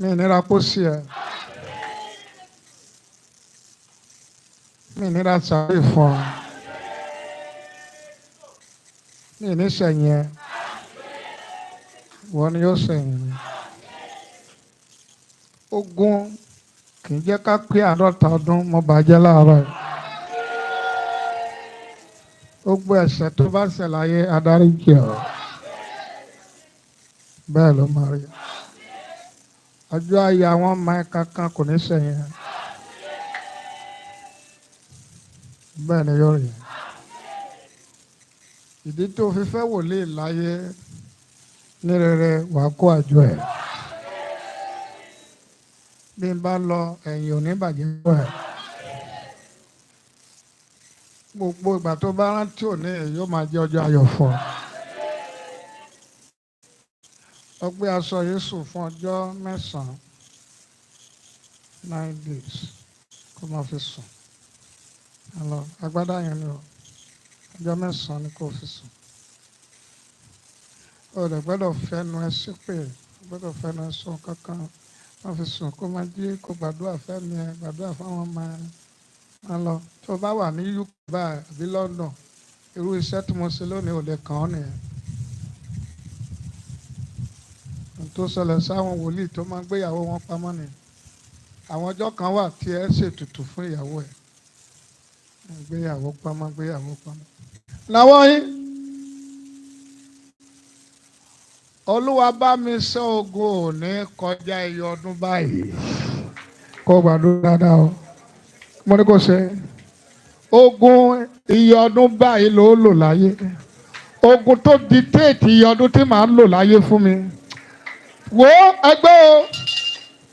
Mi nira kó sí ẹ. Mi nira sáré fún ọ. Mi ní sẹ́yìn ẹ. Wọ́n ni yóò sẹ́yìn mi. Ogun kì í jẹ́ ká pé 50 ọdún mo bàjẹ́ láàárọ̀ yìí. Gbogbo ẹ̀ṣẹ̀ tó bá ṣẹ̀ láyé adarí jì ọ́. Bẹ́ẹ̀ ló máa rí. Ọjọ́ ayé àwọn ọmọ ẹ kankan kò ní sẹ́yìn ẹ. Bẹ́ẹ̀ ni yóò rí. Ìdí tó fi fẹ́ wòlíì láyé ní rere wàá kó àjọ ẹ̀. bí n bá lọ ẹ̀yìn ò ní bàjẹ́ fún ẹ. Gbogbo ìgbà tó bá rántí òní ẹ̀ yóò máa jẹ́ ọjọ́ ayọ̀ fún ọ. Ó gbé aṣọ yìí sùn fún ọjọ́ 9, 9 days kó máa fi sùn. Agbádá yẹn ni ọjọ́ 9 ni kó fi sùn. O lè gbọ́dọ̀ fẹnu ẹ ṣépè, gbọ́dọ̀ fẹnu ẹ sọ kankan, wọ́n fi sùn kó máa jí kó gbàdúrà fẹ́mi ẹ, gbàdúrà fáwọn ọmọ ẹ. Tó bá wà ní UK àbí London, irú iṣẹ́ tí mo ṣe lónìí ò lè kàn ọ́ nìyẹn. Tó ṣẹlẹ̀ sáwọn wòlíì tó máa ń gbéyàwó wọn pamọ́ nìyẹn. Àwọn ọjọ́ kan wà tí ẹ ṣètùtù fún ìyàwó ẹ. Gbéyàwó pamọ́. Láwọ́ yín. Olúwa bá mi ṣẹ́ ogun òní kọjá iye ọdún báyìí. Kó gbàdúrà dáadáa o. Mo ní kó ṣe. Ogun iye ọdún báyìí ló lò láyé. Ogun tó dictate iye ọdún tí màá lò láyé fún mi. Wo ẹgbẹ́ o.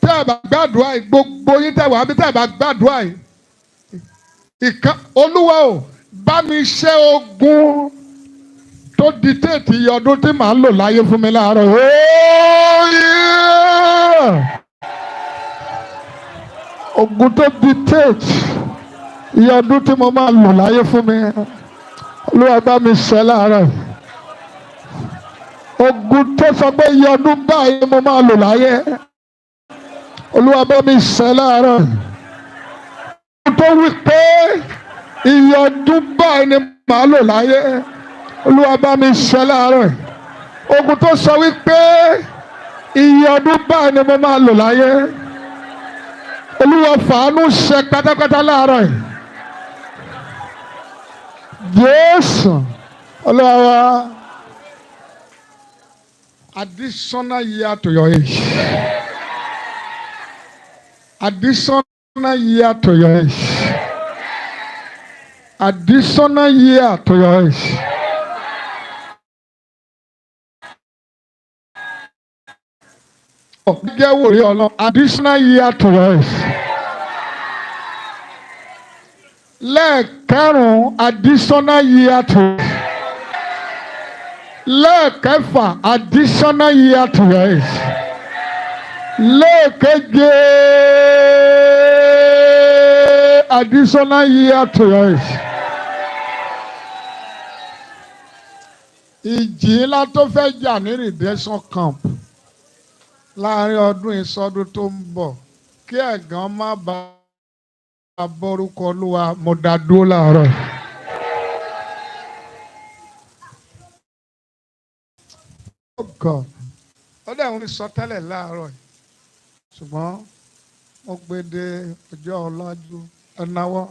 Tẹ́ ẹ bá gbàdúrà yìí, gbogbo yín tẹ́ wà á bí tẹ́ ẹ bá gbàdúrà yìí. Olúwa o, bá mi ṣẹ́ ogun tó dictate iye ọdún tí màá lò láyé fún mi láàárọ̀. Ogun tó dictate iye ọdún tí mo máa lò láyé fún mi. Olúwa bá mi ṣẹ́ láàárọ̀. Ogun tó sọ pé iye ọdún báyìí mo máa lò láyé. Olúwa bá mi ṣẹ́ láàárọ̀. Ogun tó wí pé iye ọdún báyìí ni màá lò láyé. Olúwa bá mi ṣẹ́ láàárọ̀. Ogun tó sọ wípé iye ọdún báyìí ni mo máa lò láyé. Olúwa fàánú ṣẹ́ pátápátá láàárọ̀. Jésù Olúwa wa. Additional year to your age. Additional year to your age. Additional year to your age. Additional year to your age. Lẹ́ẹ̀kẹrùn-ún additional year to your age. Lẹ́ẹ̀kẹfà additional year to your age. Lẹ́ẹ̀keje additional year to your age. Ìjì ńlá tó fẹ́ jà ní redemption camp láàrin ọdún ìsọdún tó ń bọ̀ kí ẹ̀gàn má bàa bọ́rúkọ Olúwa mo dá dúró láàárọ̀. God ó dẹ̀ ń sọ tẹ́lẹ̀ láàárọ̀ yìí ṣùgbọ́n mo gbé dé ọjọ́ ọ̀làjú ẹ̀náwó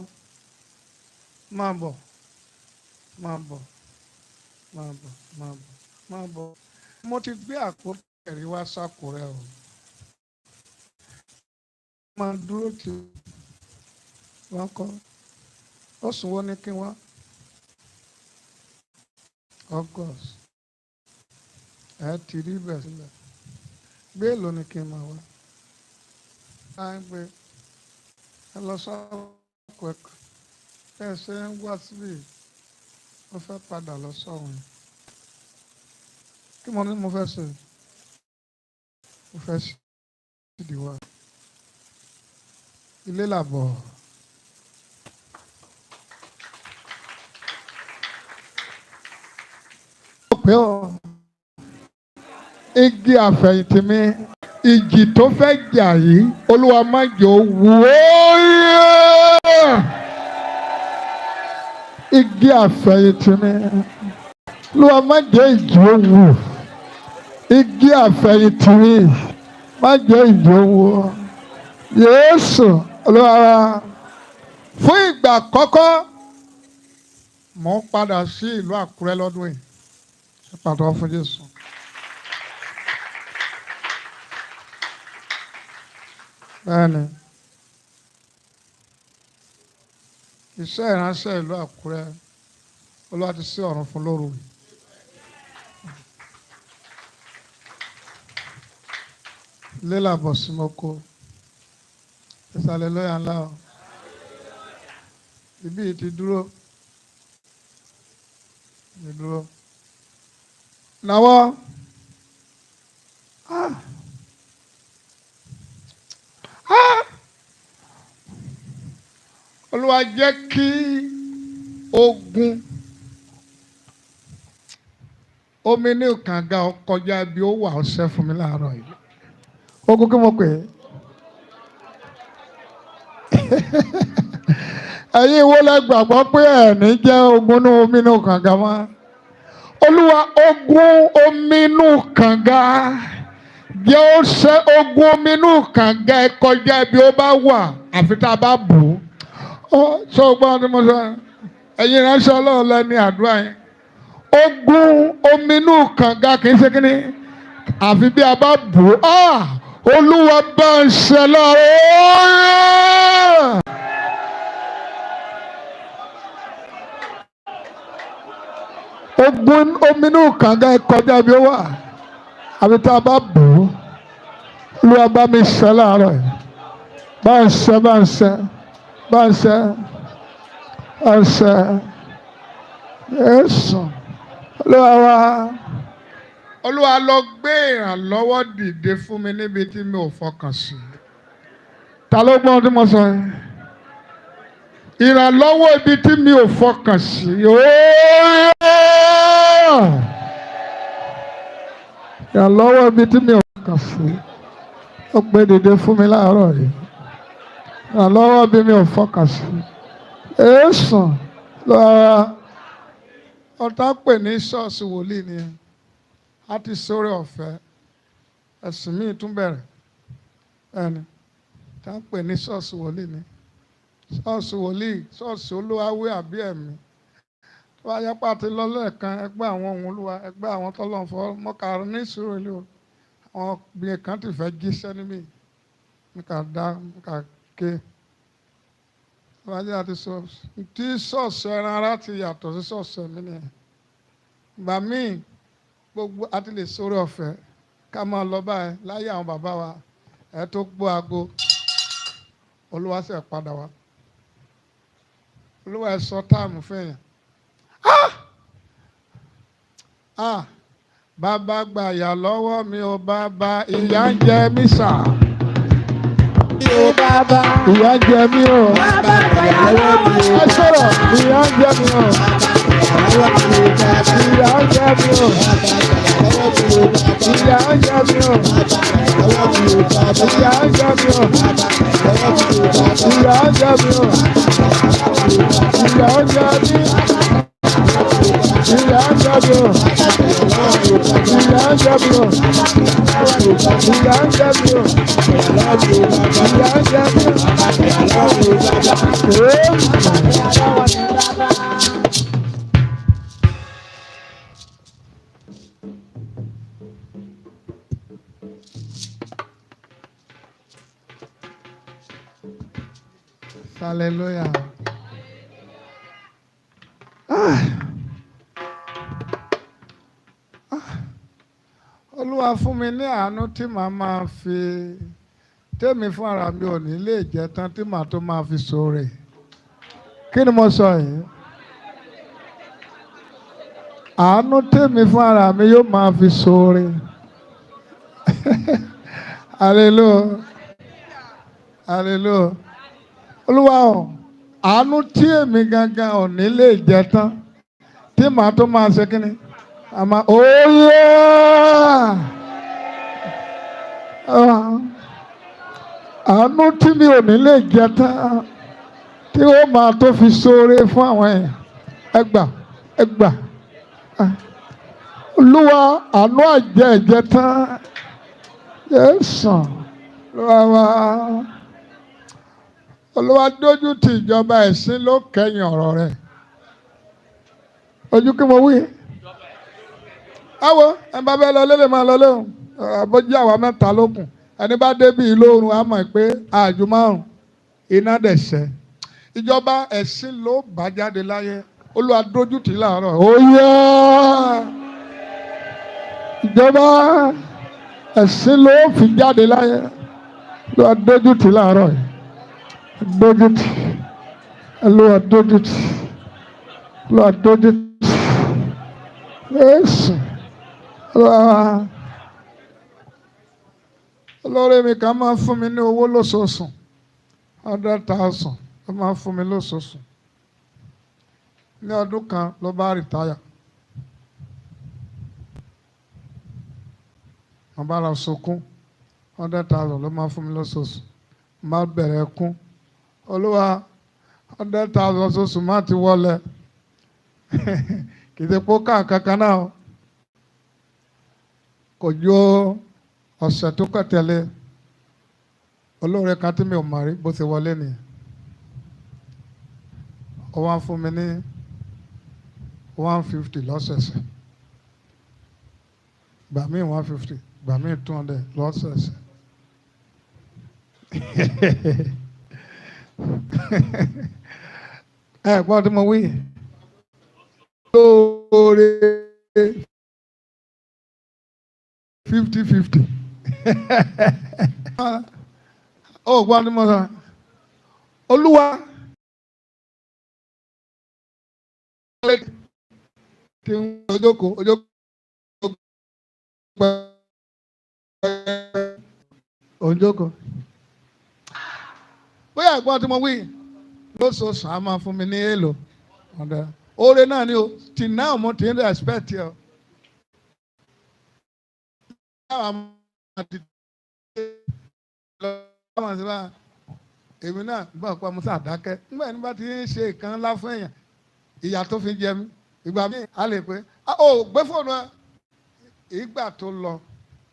máa bọ̀. Mo ti gbé àpótí ẹ̀rí wá sákòrẹ́ o. Máa dúró tí wọ́n kọ́. Ó sùn wọ́n ní kí wọ́n. August. Ẹ ti rí bẹ́ẹ̀ sílẹ̀. Gbé èlò ni kí n máa wá. Láì pé ẹ lọ sọ́kọ̀ ẹ̀kọ́. Ẹ ṣe ń wá síbí. Mo fẹ́ padà lọ sọ́run. Kí mo ní mo fẹ́ ṣe? Mo fẹ́ ṣe ìdíwọ́. Ilé làbọ̀. Pé ọ igi àfẹ̀yìntì mi ìjì tó fẹ́ jà yìí Olúwa má jẹ́ ó wú igi àfẹ̀yìntì mi Olúwa má jẹ́ ìjì ó wú igi àfẹ̀yìntì mi má jẹ́ ìjì ó wú Jésù Olúwa wa. Fún ìgbà àkọ́kọ́ mo ń padà sí ìlú Àkúrẹ́ lọ́dún yìí. Pàtó fún Jésù. Bẹ́ẹ̀ni, iṣẹ́ ìránṣẹ́ ìlú Àkúrẹ́ Olúwa ti ṣí ọ̀run fún lóru. Ilé làbọ̀ sí mọ́kó. hallelujah ńlá o. Ibi ti dúró. Ti dúró. Nàwọ́. Olúwa jẹ́ kí ogun omi ní kànga kọjá bí ó wà ọ̀sẹ̀ fún mi láàárọ̀ yìí. Ogun kí mo pè é. Ẹ̀yin wo lẹ gbàgbọ́ pé ẹ̀ní jẹ́ ogun ní omi ní kànga mọ́? Olúwa ogun omi ní kànga jẹ́ ó ṣe ogun omi ní kànga kọjá bí ó bá wà àfi tá a bá bù ú. Ó sọ gbọ́n tí mo sọ ẹ̀yin ránṣẹ́ Ọlọ́run lẹ́ni àdúrà yẹn. Ogun omi ní kànga kì í ṣe kí ni àfi bí a bá bù ú. Olúwa bá ń ṣe lọ́rọ̀. Ogun omi ní kànga kọjá bí ó wà àfi tá a bá bù ú. Olúwa bá mi ṣe láàárọ̀ yìí. Bá ń ṣe, bá ń ṣe, bá ń ṣe, bá ń ṣe. Jésù. Olúwa wa. Olúwa lọ gbé ìrànlọ́wọ́ dìde fún mi níbi tí mi ò fọkàn sí. Ta ló gbọ́n tí mo sọ yẹn? Ìrànlọ́wọ́ ibi tí mi ò fọkàn sí. Ìrànlọ́wọ́ ibi tí mi ò fọkàn sí. Ó gbé dìde fún mi láàárọ̀ yìí. Ìrànlọ́wọ́ ibi mi ò fọkàn sí. Èèsàn lọ́ra. Ọ̀tá pè ní ṣọ́ọ̀ṣì wòlíì ni a ti sórí ọ̀fẹ́ ẹ̀sìn míì tún bẹ̀rẹ̀ ẹni tá ń pè ní ṣọ́ọ̀ṣì wòlíì ni ṣọ́ọ̀ṣì wòlíì ṣọ́ọ̀ṣì olúwawé àbí ẹ̀mí tó bá yẹ pàtí lọ́lẹ́ẹ̀kan ẹgbẹ́ àwọn ohun olúwa ẹgbẹ́ àwọn tọ́lọ́ fọ́ mọ́kà ní ìṣòro ìlú àwọn obìnrin kan ti fẹ́ jíṣẹ́ níbí níka dá níka ké wájú àti ṣọ́ọ̀ṣì tí ṣọ́ọ̀ṣì ẹran ara ti yàtọ̀ sí ṣọ́ọ̀ṣì ẹ̀mí nìyẹn gbà míì gbogbo àti lè sórí ọ̀fẹ́ ká máa lọ báyìí láyé àwọn bàbá wa ẹ tó gbọ́ aago olúwa ṣe padà wá olúwa ẹ sọ táàmù fẹ̀yàn bàbá gbà yà lọ́wọ́ mi ò bàbá ìyà ń jẹ mí sà ìyà ń jẹ mí o ẹ sọ̀rọ̀ ìyà ń jẹ mí o ìyà ń jẹ mí o. Ìyà ń jẹ mí o. Ìyà ń jẹ mí o. Ìyà ń jẹ mí o. Ìyà ń jẹ mí. Ìyà ń jẹ mí o. Ìyà ń jẹ mí o. Ìyà ń jẹ mí o. Ìyà ń jẹ mí o. Hallelujah. Olúwa fún mi ní àánú tí màá máa fi tèmi fún ara mi ò ní lè jẹ tán tí màá tó máa fi ṣoore. Kí ni mo sọ yìí? Àánú tèmi fún ara mi yóò máa fi ṣoore. Hallelujah. Hallelujah. Olúwa o, àánú tí èmi gangan ò ní lè jẹ tán tí màá tó máa ṣe kí ni? Àmà óyè àánú tí mi ò ní lè jẹ tán tí ó máa tó fi ṣoore fún àwọn èèyàn ẹgbà Olúwa àánú àjẹ ẹ̀jẹ̀ tán Jésù Olúwa dójú ti ìjọba ẹ̀sìn ló kẹ́yìn ọ̀rọ̀ rẹ̀ ojú kí mo wí ẹwọ ẹ bá bẹ lọ lélẹ̀ máa lọ lóhùn àbójú àwa mẹ́ta lókun ẹni bá débi ìlóorun á mọ̀ pé àjù márùn iná dẹ̀sẹ̀ ìjọba ẹ̀sìn ló bá jáde láyé Olúwa dójú tì láàárọ̀ ó yẹ ìjọba ẹ̀sìn ló fi jáde láyé Olúwa dójú tì láàárọ̀ yìí dójútì, Olúwa dójútì, Olúwa dójútì, Jésù, Olúwa. Olórí mi kan máa ń fún mi ní owó lóṣooṣù 100,000 ló máa ń fún mi lóṣooṣù. Ní ọdún kan ló bá rìtáyà. Mo bá lọ sunkún 100,000 ló máa ń fún mi lóṣooṣù. Mo bá bẹ̀rẹ̀ ẹkún. Olúwa 100,000 lóṣooṣù má ti wọlé. Kì í ṣe pé ó ká kankan náà. Kò jó ọ̀sẹ̀ tó kàn tẹ̀lé olóore kan tí mi ò mọ̀ rí bó ṣe wọlé nìyẹn. Ó wá fún mi ní 150 lọ́sẹ̀ẹ̀sẹ̀, gbà mí 150, gbà mí 200 lọ́sẹ̀ẹ̀sẹ̀. Ẹ gbọ́dọ̀ tí mo wí lóore 50-50. Ó gbọ́dọ̀ tí mo sọ Olúwa tí ojókòó ojókòó bóyá ẹ̀gbọ́n tí mo wí lóṣooṣù á máa fún mi ní èèlò ọ̀dà oore náà ni o tì náà mo ti ń respect ẹ o. Èmi náà bá ọ̀pọ̀ musa dákẹ́ nígbà tí bá ti ń ṣe ìkan ńlá fún èèyàn ìyà tó fi jẹ mí ìgbà míì á lè pé ó gbé fóònù ẹ. Ìgbà tó lọ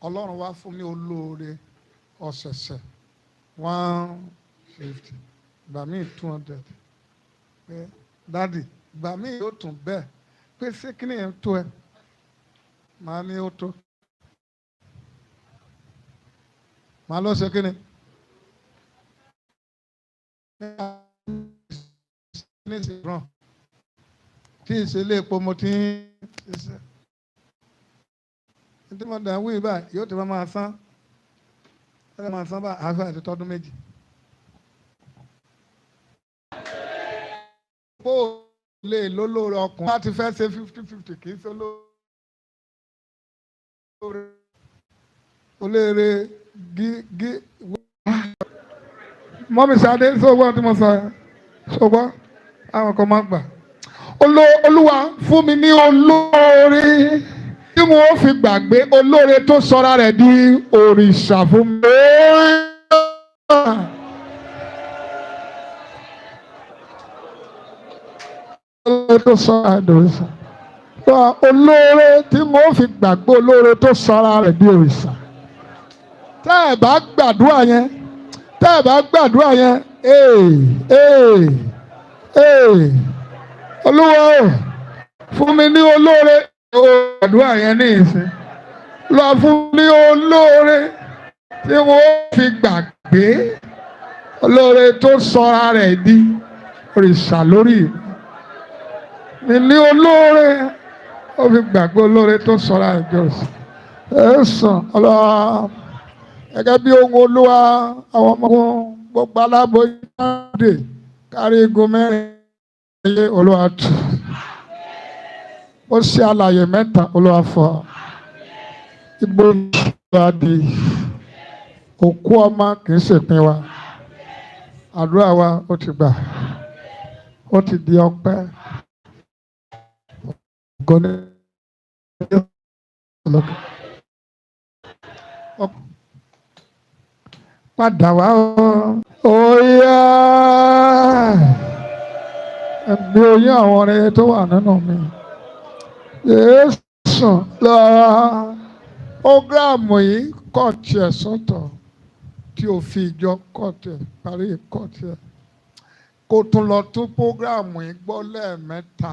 Ọlọ́run wá fún mi olóore ọ̀sẹ̀sẹ̀ 150, ìgbà míì 200 pé dádì ìgbà míì yóò tún bẹ́ẹ̀ pé ṣé kí ni ẹ̀ tó ẹ màá ní ó tó màá lọ ṣe kí ni. Tí ìṣẹ̀lẹ̀ epo mo ti ń ṣiṣẹ́ tí mo dàn wí báyìí yóò ti máa san ẹ máa san bá àáfẹ́ àti tọdún méjì. Bó o lè lólórí ọkùnrin láti fẹ́ ṣe 50-50 kì í ṣe olóore olóore gí. Mọ́mí Sadé sọ́gbọ́n tí mo sọ ẹ́ sọ́gbọ́n àwọn kan máa gbà. Olúwa fún mi ní olóore tí mo fi gbàgbé olóore tó sọra rẹ̀ di òrìṣà fún mi. Olóore tó sọra rẹ̀ di òrìṣà. Olóore tí mo fi gbàgbé olóore tó sọra rẹ̀ di òrìṣà. Tẹ́ ẹ bá gbàdúrà yẹn. Tẹ́ ẹ bá gbàdúrà yẹn Olúwa fún mi ní olóore gbàdúrà yẹn ní ìsìn lọ fún mi ní olóore tí wọ́n fi gbàgbé olóore tó sọra rẹ̀ di òrìṣà lórí mi ní olóore ó fi gbàgbé olóore tó sọra rẹ̀ di òrìṣà ẹ̀sán ọlọ́wọ́. Gẹ́gẹ́ bí ohun Olúwa àwọn ọmọ gbogbo aláboyún jáde kárí igun mẹ́rin ayé Olúwa tù. Ó ṣe àlàyé mẹ́ta Olúwa fọ́. Igbó Olúwa di òkú ọmọ kì í ṣèpín wa. Àdúrà wa ó ti gbà. Ó ti di ọpẹ́. Padà wá ó yá ẹ̀mí oyún àwọn ọ̀rẹ́ tó wà nínú mi. Jésù lọ́wọ́ ógráàmù yìí kọ̀ tiẹ̀ sọ́tọ̀ tí o fi ìjọ kọ̀ tiẹ̀ parí kọ̀ tiẹ̀ kó tún lọ tún prógráàmù yìí gbọ́ lẹ́ẹ̀mẹ́ta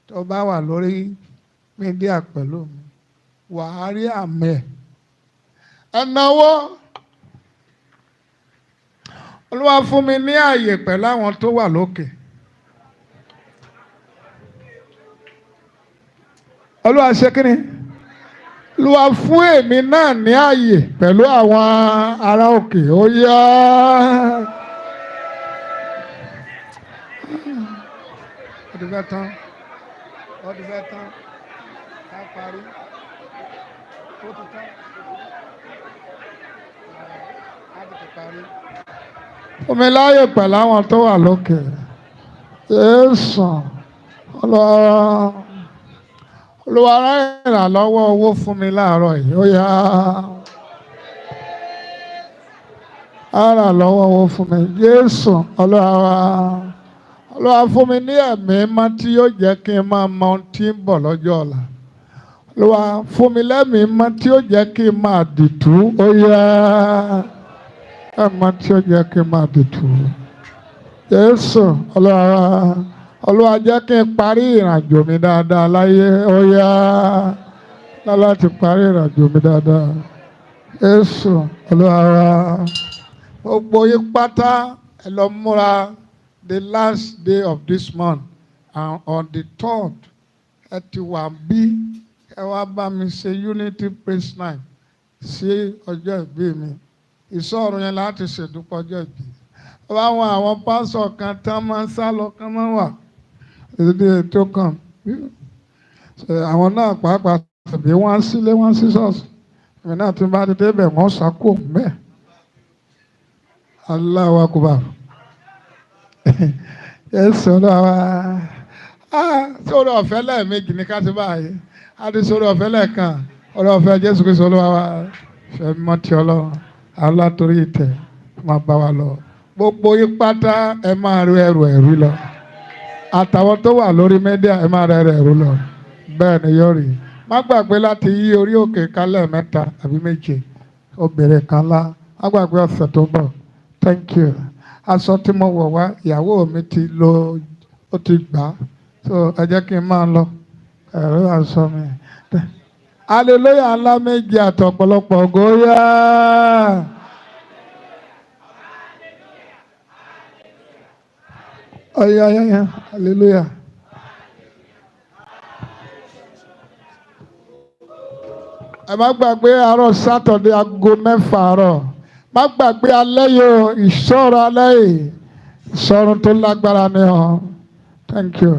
tó bá wà lórí mídíà pẹ̀lú mi wàá rí àmì ẹ̀ náwó. Olúwa fún mi ní ààyè pẹ̀lú àwọn tó wà lókè. Olúwa ṣe kí ni? Olúwa fún èmi náà ní ààyè pẹ̀lú àwọn ará òkè. Ó yá ti fẹ́ tán ó ti fẹ́ tán ká parí ó ti tán á ti parí. Fún mi láyè pẹ̀lú àwọn tó wà lókè. Jésù Olúwa rán ìrànlọ́wọ́ owó fún mi láàárọ̀ yìí ó yá. Ìrànlọ́wọ́ owó fún mi Jésù Olúwa fún mi ní ẹ̀mí mọ́ tí yóò jẹ́ kí n máa mọ ohun tí ń bọ̀ lọ́jọ́ ọ̀la. Olúwa fún mi lẹ́mìí mọ́ tí yóò jẹ́ kí n máa dìtú ó yá. Ẹ̀mọ́ tí yóò jẹ́ kí n máa dìtú. Jésù Olúwa jẹ́ kí n parí ìrìnàjò mi dáadáa láyé ó yá. Láti parí ìrìnàjò mi dáadáa. Jésù Olúwa gbogbo yín pátá ẹ lọ múra the last day of this month and on the 3rd ẹ ti wà bí ẹ wá bá mi ṣe unity praise night sí ọjọ́ ìbí mi. Ìsọ̀rọ̀ yẹn láti ṣèdúpọ̀ ọjọ́ ìbí. Àwọn pásọ̀ kan tán máa ń sá lọ kán máa wà ìdí ètò kan. Àwọn náà pàápàá tàbí wọ́n sílé wọ́n sí ṣọ́ọ̀ṣì. Èmi náà ti bá ti débẹ̀ wọ́n ṣàkó mẹ́ẹ̀. Allahu Akbar. Yẹ́sọ̀ lọ́wọ́. Sórí ọ̀fẹ́ lẹ́ẹ̀mejì ní ká ti báyìí. A ti sórí ọ̀fẹ́ lẹ́ẹ̀kan. Orí ọ̀fẹ́ Jésù Kristo Olúwa wa. Fẹ́ mọ́ ti Ọlọ́run. Alátorí ìtẹ̀ máa bá wa lọ. Gbogbo yín pátá ẹ máa rí ẹrù lọ. Àtàwọn tó wà lórí mẹ́díà ẹ máa rẹ ẹrù lọ. Bẹ́ẹ̀ ni yóò rí. Má gbàgbé láti yí orí òkè kálẹ̀ 3 àbí 7. Obìnrin kan lá. Má gbàgbé ọ̀sẹ̀ tó bọ̀. Thank you. Aṣọ tí mo wọ̀ wá ìyàwó mi ó ti gbà. So ẹ jẹ́ kí n máa lọ. Ẹ̀rọ aṣọ mi. Hallelujah ńlá méjì àtọ̀pọ̀lọpọ̀ ògo yá. Ọ̀yá hallelujah. Ẹ má gbàgbé àárọ̀ Sátọ̀dé aago 6 àárọ̀. Má gbàgbé alẹ́ yìí ìṣọ́ra alẹ́ yìí ìṣọ́run tó lágbára ni ọ́. Thank you.